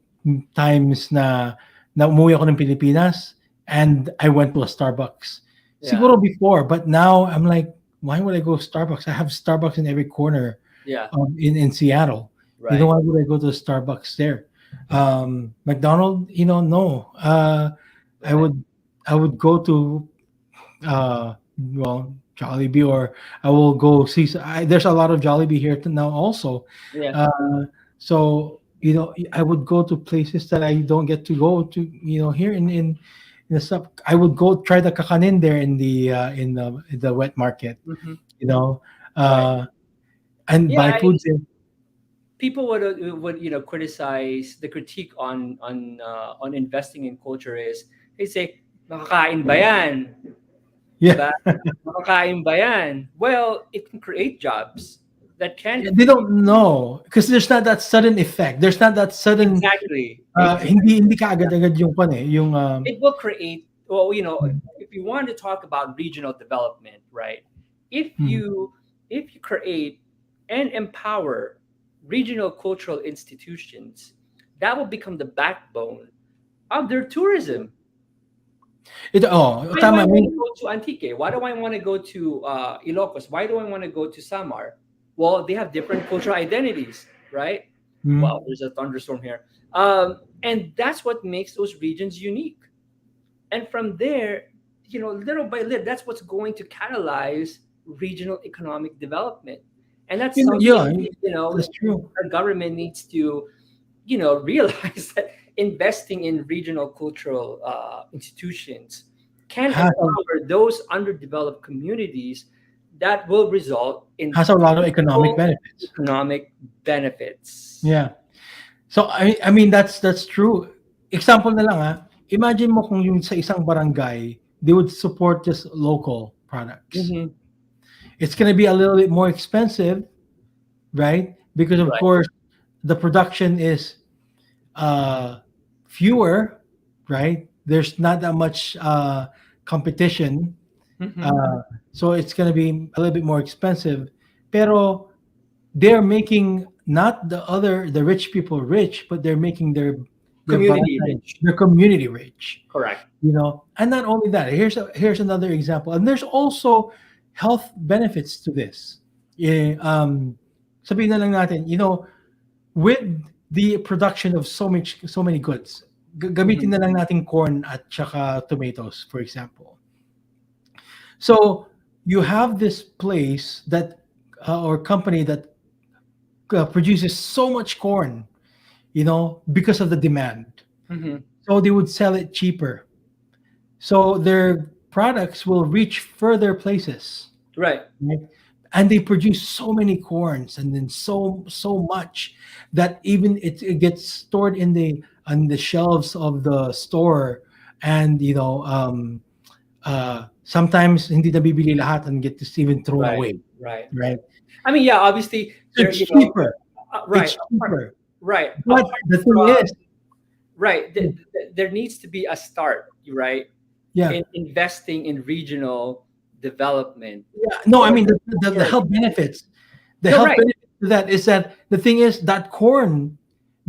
times na umuwi ako ng Pilipinas and I went to a Starbucks. Yeah. Siguro before, but now I'm like, why would I go to Starbucks? I have Starbucks in every corner Yeah. in Seattle. Right. Why would I go to the Starbucks there? McDonald, no. I Right. would I would go to Jollibee, or I will go see. There's a lot of Jollibee here now also. Yeah. So I would go to places that I don't get to go to. Here in the stuff. I would go try the kakanin there in the wet market. Hmm. You know, Right. uh, and Yeah. buy food there. People would criticize the critique on investing in culture is they say makakain ba yan, Yeah, 'di ba? Makakain ba yan? Well, it can create jobs that can they don't know because there's not that sudden effect. There's not that sudden. exactly. Hindi ka agad-agad yung yung It will create, well, if you want to talk about regional development, right? if hmm. you if you create and empower regional cultural institutions, that will become the backbone of their tourism. Why do I Tama. I want mean, to go to Antique? Why do I want to go to Ilocos? Why do I want to go to Samar? Well, they have different cultural identities, right? hmm. Wow, there's a thunderstorm here. And that's what makes those regions unique. And from there, little by little, that's what's going to catalyze regional economic development. And that's Yeah, something, that's true. our government needs to, realize that investing in regional cultural institutions can Has a, empower those underdeveloped communities that will result in has a lot of economic full benefits. economic benefits. Yeah. So I mean that's true. Example na lang imagine mo kung yung sa isang barangay, they would support just local products. Hmm. It's going to be a little bit more expensive, right? Because of Right. course the production is uh fewer, right? There's not that much competition. Hmm. Uh, so it's going to be a little bit more expensive. Pero they're making not the rich people rich, but they're making their Community barangay, rich. their community rich. Correct. And not only that, here's another example, and there's also health benefits to this. Yeah, sabihin na lang natin, with the production of so many goods, gamitin Hmm. na lang natin corn at saka tomatoes, for example. So you have this place that or company that produces so much corn, because of the demand. Hmm. So they would sell it cheaper. So their products will reach further places, Right. right? And they produce so many corns and then so much that even it gets stored in the on the shelves of the store, and sometimes hindi nabibili lahat and get just even thrown Right, away, right, right? right. I mean, yeah, obviously So there, it's cheaper. right, It's cheaper. right. But Apart the thing from is, right, there needs to be a start, right, yeah, in investing in regional development yeah. No, I for mean the sure. health benefits. The No, health right. benefit to that is that the thing is that corn,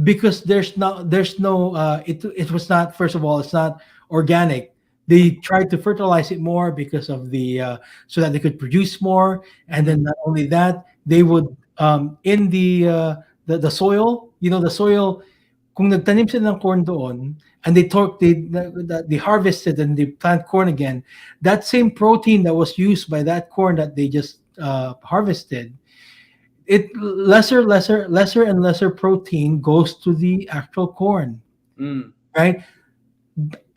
because there's no it was not, first of all, it's not organic. They tried to fertilize it more because of the so that they could produce more, and Mm-hmm. then not only that, they would in the soil, the soil, kung nagtanim sila ng corn doon and they harvested and they plant corn again, that same protein that was used by that corn that they just harvested, it lesser and lesser protein goes to the actual corn, Mm, right?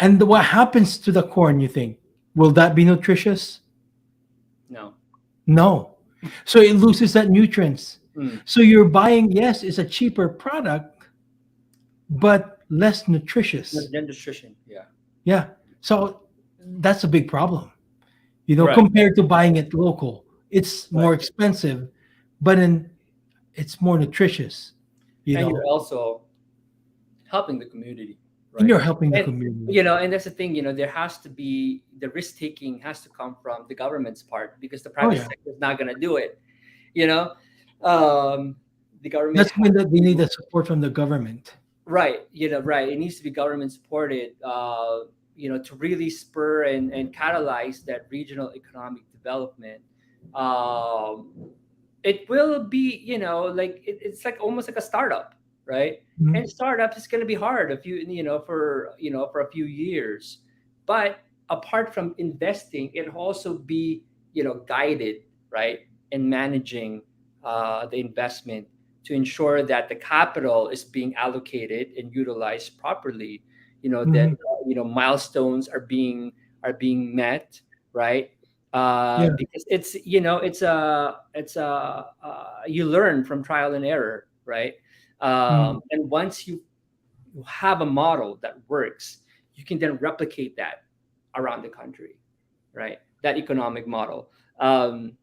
And what happens to the corn, you think? Will that be nutritious? no. No. So it loses that nutrients. Mm. So you're buying, yes, it's a cheaper product, but less nutritious. Nutrition. Yeah. Yeah. So that's a big problem. Right. Compared to buying it local. It's Right. more expensive, but it's more nutritious, you And you're know, also helping the community, and right? you're helping the And community. and that's the thing, there has to be the risk taking has to come from the government's part because the Oh private yeah. sector is not going to do it. You know, um, the government That's has when they need to. the support from the government. Right, right. It needs to be government supported, to really spur and catalyze that regional economic development. Um, it will be, like it's like almost like a startup, right? And Mhm. startup is going to be hard if for a few years, but apart from investing, it'll also be, guided, right, in managing the investment to ensure that the capital is being allocated and utilized properly. That Mhm. milestones are being met, right? Yeah. Because you learn from trial and error, right? Mhm. And once you have a model that works, you can then replicate that around the country, right? That economic model. Um,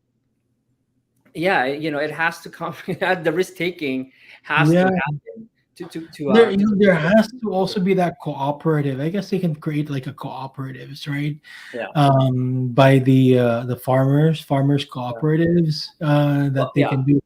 yeah, it has to come. The risk taking has to Yeah. happen There, to there support has to the. also be that cooperative. I guess they can create like a cooperatives, right? Yeah, By the farmers yeah. cooperatives Well, that they yeah. can do.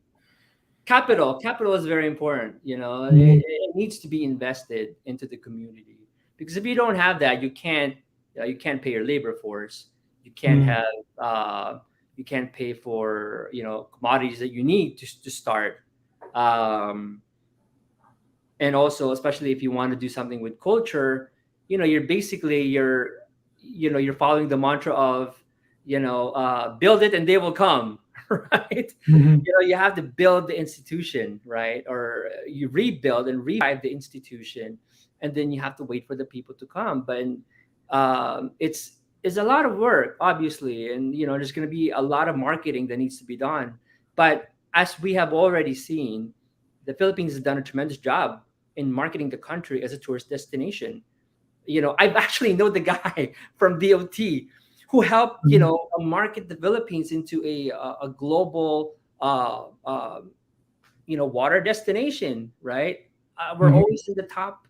Capital is very important. Mhm. It needs to be invested into the community because if you don't have that, you can't pay your labor force. You can't Mhm. have uh, you can't pay for commodities that you need to start. Um, and also, especially if you want to do something with culture, you're following the mantra of build it and they will come. Right? Mhm. You have to build the institution, right? Or you rebuild and revive the institution, and then you have to wait for the people to come. But it's a lot of work, obviously, and there's going to be a lot of marketing that needs to be done. But as we have already seen, the Philippines has done a tremendous job in marketing the country as a tourist destination. I've actually know the guy from DOT who helped Mhm. market the Philippines into a global water destination. Right? We're Mhm. always in the top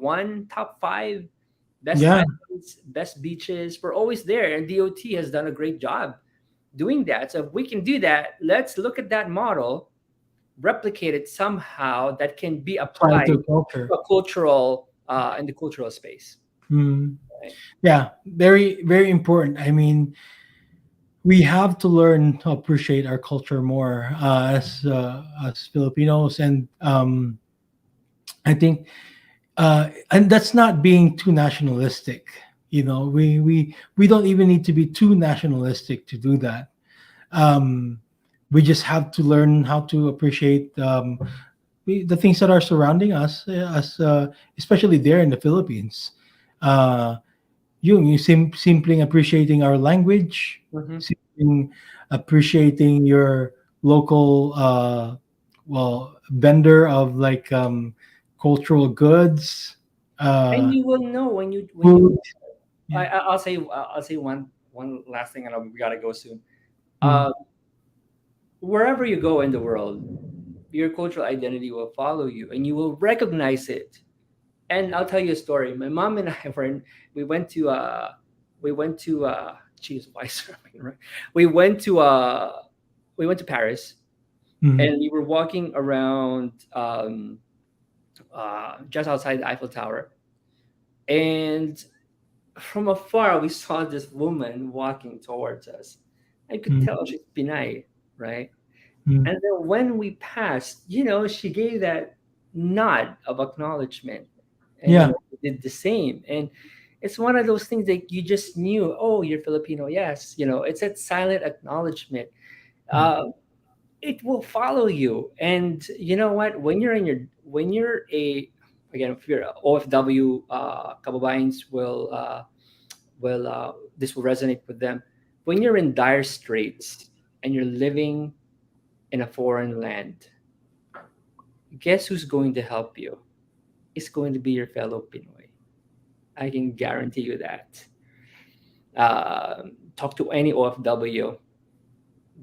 one, top five best Yeah. islands, best beaches. We're always there, and DOT has done a great job doing that. So if we can do that, let's look at that model, replicate it somehow that can be Apply it applied to culture. to a cultural in the cultural space. Mhm. Right? Yeah, very, very important. I mean, we have to learn to appreciate our culture more as Filipinos, and I think, and that's not being too nationalistic. We don't even need to be too nationalistic to do that. Um, we just have to learn how to appreciate the things that are surrounding us, especially there in the Philippines. Uh, simply appreciating our language, Mm-hmm. simply appreciating your local vendor of like cultural goods, And uh, you will know when you food. Yeah. I'll say one last thing, and we gotta go soon. Mm, Uh, Wherever you go in the world, your cultural identity will follow you, and you will recognize it. And I'll tell you a story. My mom and I we went to we went to geez, why is there a right? We went to we went to Paris, mm, and we were walking around just outside the Eiffel Tower, and from afar we saw this woman walking towards us. I could mm, tell she's Pinay, right? mm. And then when we passed, you know, she gave that nod of acknowledgement, and you Yeah. know, we did the same. And it's one of those things that you just knew, oh, you're Filipino, yes. You know, it's that silent acknowledgement. Mm, Uh, it will follow you. And you know what? When you're a again, if you're a OFW, kababayans will this will resonate with them. When you're in dire straits and you're living in a foreign land, guess who's going to help you? It's going to be your fellow Pinoy. I can guarantee you that. Talk to any OFW.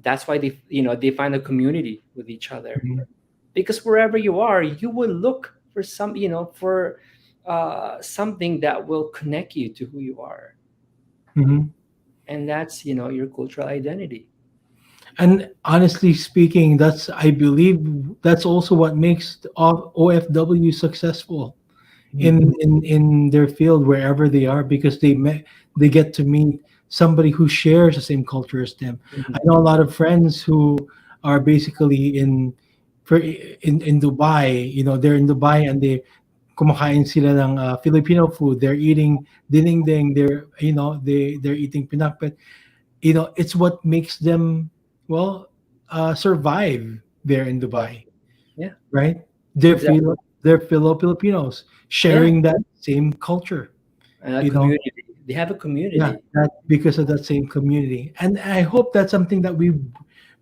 That's why they find a community with each other, mm, because wherever you are, you will look for for something that will connect you to who you are, mhm. and that's your cultural identity. And honestly speaking, I believe that's also what makes the OFW successful Mhm. in their field wherever they are, because they get to meet somebody who shares the same culture as them. I Mhm. know a lot of friends who are basically in Dubai. They're in Dubai and they kumakain sila ng Filipino food. They're eating dinding. They're eating pinakbet. It's what makes them, well, survive there in Yeah, Dubai, yeah, right? They're exactly. Filo, they're Filipinos Yeah, sharing that same culture, and a you know. community. They have a Yeah, community. that because of that same community. And I hope that's something that we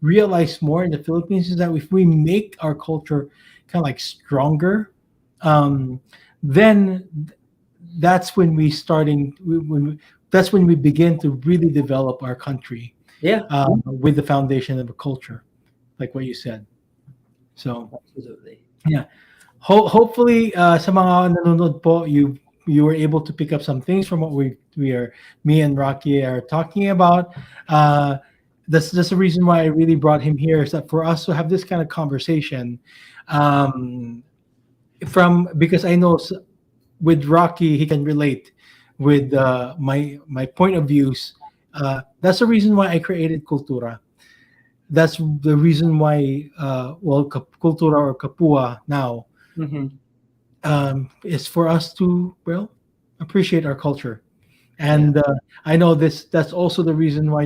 realize more in the Philippines, is that if we make our culture kind of like stronger, um, then that's when we starting when we, that's when we begin to really develop our country, Yeah, with the foundation of a culture, like what you said. So absolutely. yeah, hopefully, sa mga nanonood po, you were able to pick up some things from what me and Rocky are talking about. Uh, that's the reason why I really brought him here, is that for us to have this kind of conversation, um, from because I know with Rocky he can relate with my point of views. That's the reason why I created Cultura. That's the reason why, well, Cultura or Kapua now, Hmm. is for us to, well, appreciate our culture. Yeah. And I know that's also the reason why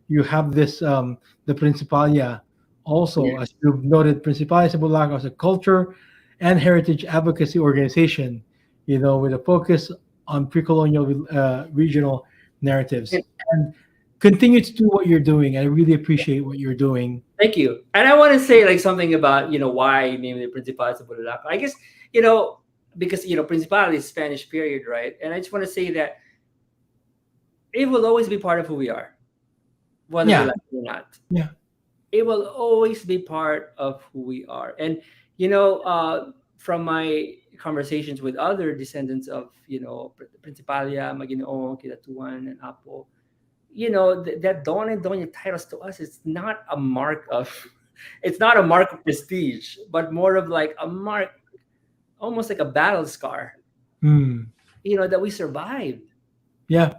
you have this, the Principalia. Also, as Yes. you've noted, Principalia sa Bulalacao is a culture and heritage advocacy organization, with a focus on pre-colonial, regional narratives. And And continue to do what you're doing. I really appreciate what you're doing. thank you. And I want to say like something about why named the Principal of Bulalacao. I guess you know because Principal is Spanish period, right? And I just want to say that it will always be part of who we are, whether we Yeah, like it or not. yeah. It will always be part of who we are. And you know, uh, from my conversations with other descendants of Principalia, Maginoong, Kilatuan, and Apo, that Don and Doña titles to us is not a mark of it's not a mark of prestige, but more of like a mark, almost like a battle scar, Mm, that we survived. yeah.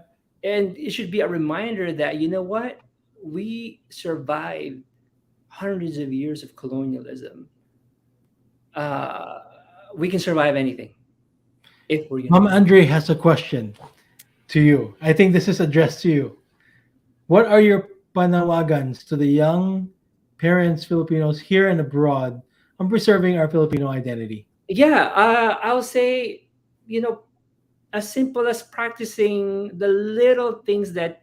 And it should be a reminder that what, we survived hundreds of years of colonialism. uh, we can survive anything if we're Mom united. Andre has a question to you. I think this is addressed to you. What are your panawagans to the young parents, Filipinos here and abroad, on preserving our Filipino identity? Yeah, I'll say, you know, as simple as practicing the little things that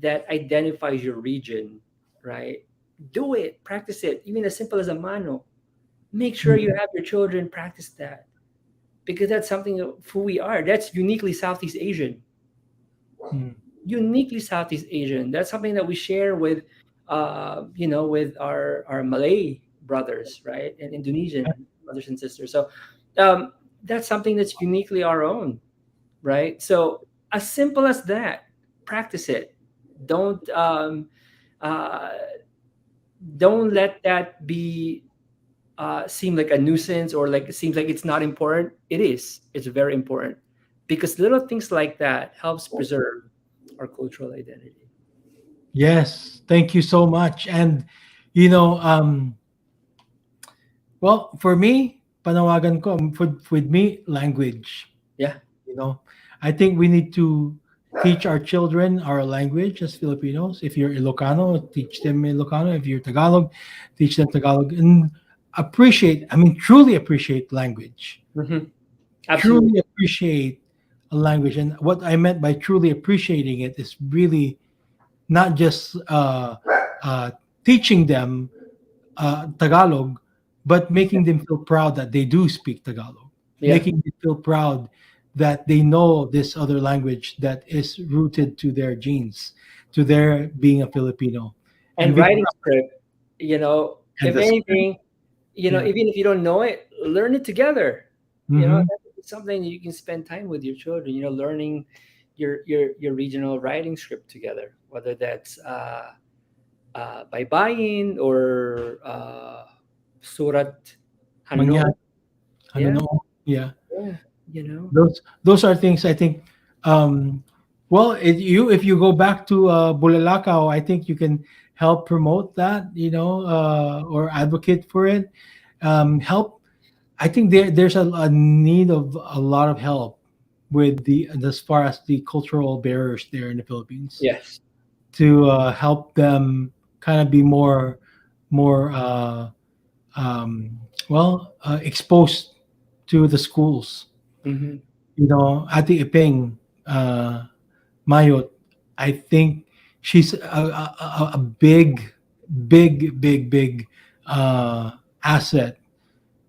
identifies your region, right? Do it, practice it. Even as simple as a mano. Make sure you Mm, have your children practice that, because that's something of who we are. That's uniquely Southeast Asian. Mm. uniquely Southeast Asian. That's something that we share with, with our Malay brothers, right, and Indonesian brothers and sisters. So um, that's something that's uniquely our own, right? So as simple as that, practice it. Don't uh, don't let that be seem like a nuisance, or like it seems like it's not important. It is. It's very important, because little things like that helps preserve our cultural identity. Yes, thank you so much. And you know, well, for me, panawagan ko with me language. Yeah. You know, I think we need to teach our children our language as Filipinos. If you're Ilocano, teach them Ilocano. If you're Tagalog, teach them Tagalog, and appreciate. I mean, truly appreciate language. Hmm. Absolutely. Truly appreciate a language, and what I meant by truly appreciating it is really not just uh, teaching them Tagalog, but making them feel proud that they do speak Tagalog, Yeah. making them feel proud that they know this other language that is rooted to their genes, to their being a Filipino, and And be writing proud. script, And if the script, anything, yeah. even if you don't know it, learn it together. Hmm. That is something you can spend time with your children. Learning your regional writing script together, whether that's by buying, or surat Mangyari, hano. ano Yeah, no, yeah. yeah, you know. Those are things I think. Um, well, if you go back to Bulalacao, I think you can help promote that, or advocate for it. Help. I think there's a need of a lot of help with the as far as the cultural barriers there in the Philippines Yes. to help them kind of be more exposed to the schools. Hmm. Ate Ipeng, uh, Mayot, I think she's a big, big asset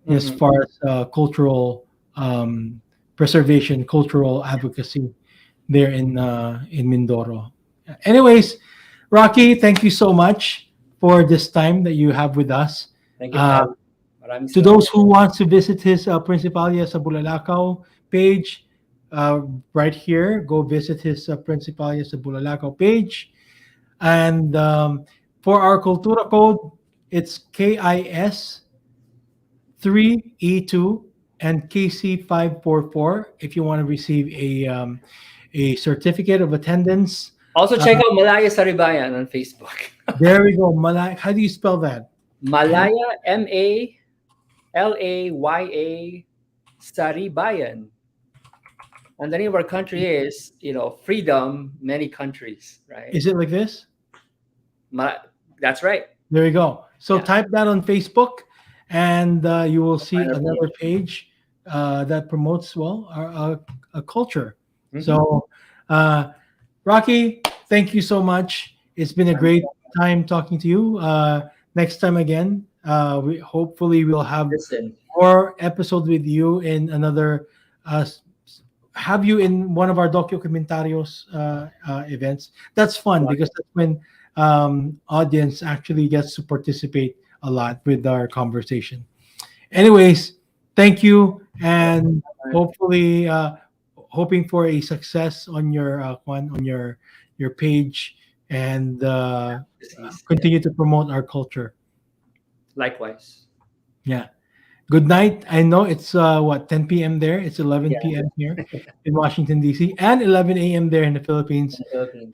as Hmm. far as cultural um, preservation, cultural advocacy there in Mindoro. Anyways, Rocky, thank you so much for this time that you have with us. Thank you for Uh, having me. Maraming to salamat. those who want to visit his Principalia sa Bulalacao page, uh, right here, go visit his Principalia sa Bulalacao page. And for our Cultura code, it's KIS3E2 and KC544 if you want to receive a certificate of attendance. Also, Uh, check out Malaya Saribayan on Facebook. there we go. How do you spell that? Malaya, Malaya Saribayan. And the name of our country is, freedom, many countries, right? Is it like this? Ma- that's right. There you go. So Yeah. type that on Facebook, and you will see Find our another page. page that promotes our culture. Hmm. So, uh, Rocky, thank you so much. It's been a great time talking to you. Next time again, we hopefully we'll have Listen, more episodes with you in another. Have you in one of our documentarios events. That's fun because that's when audience actually gets to participate a lot with our conversation. Anyways, thank you, and hopefully, hoping for a success on your on your page, and yeah. continue to promote our culture. Likewise. Yeah. Good night. I know it's what 10 p.m. there. It's Yeah, 11 p.m. here in Washington D.C. and 11 a.m. there in the in Philippines. the Philippines.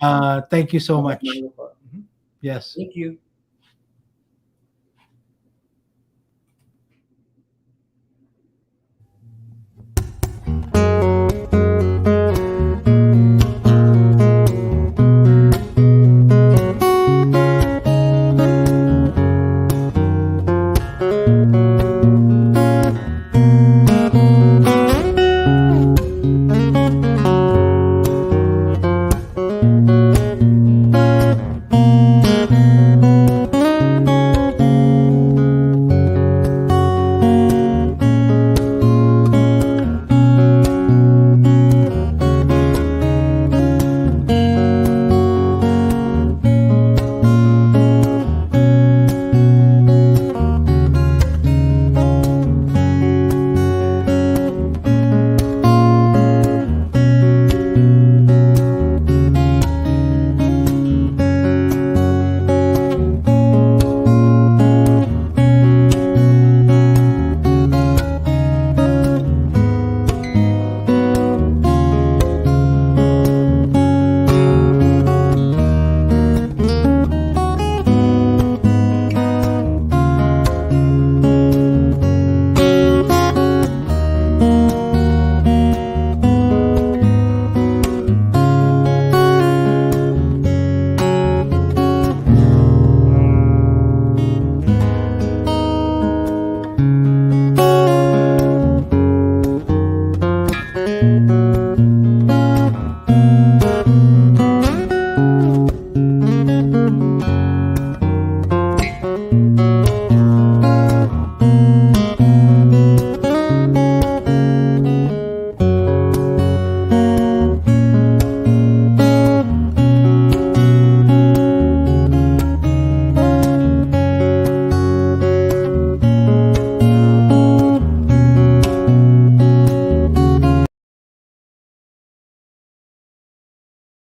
Thank you so Salamat much. mga po. Yes. Thank you.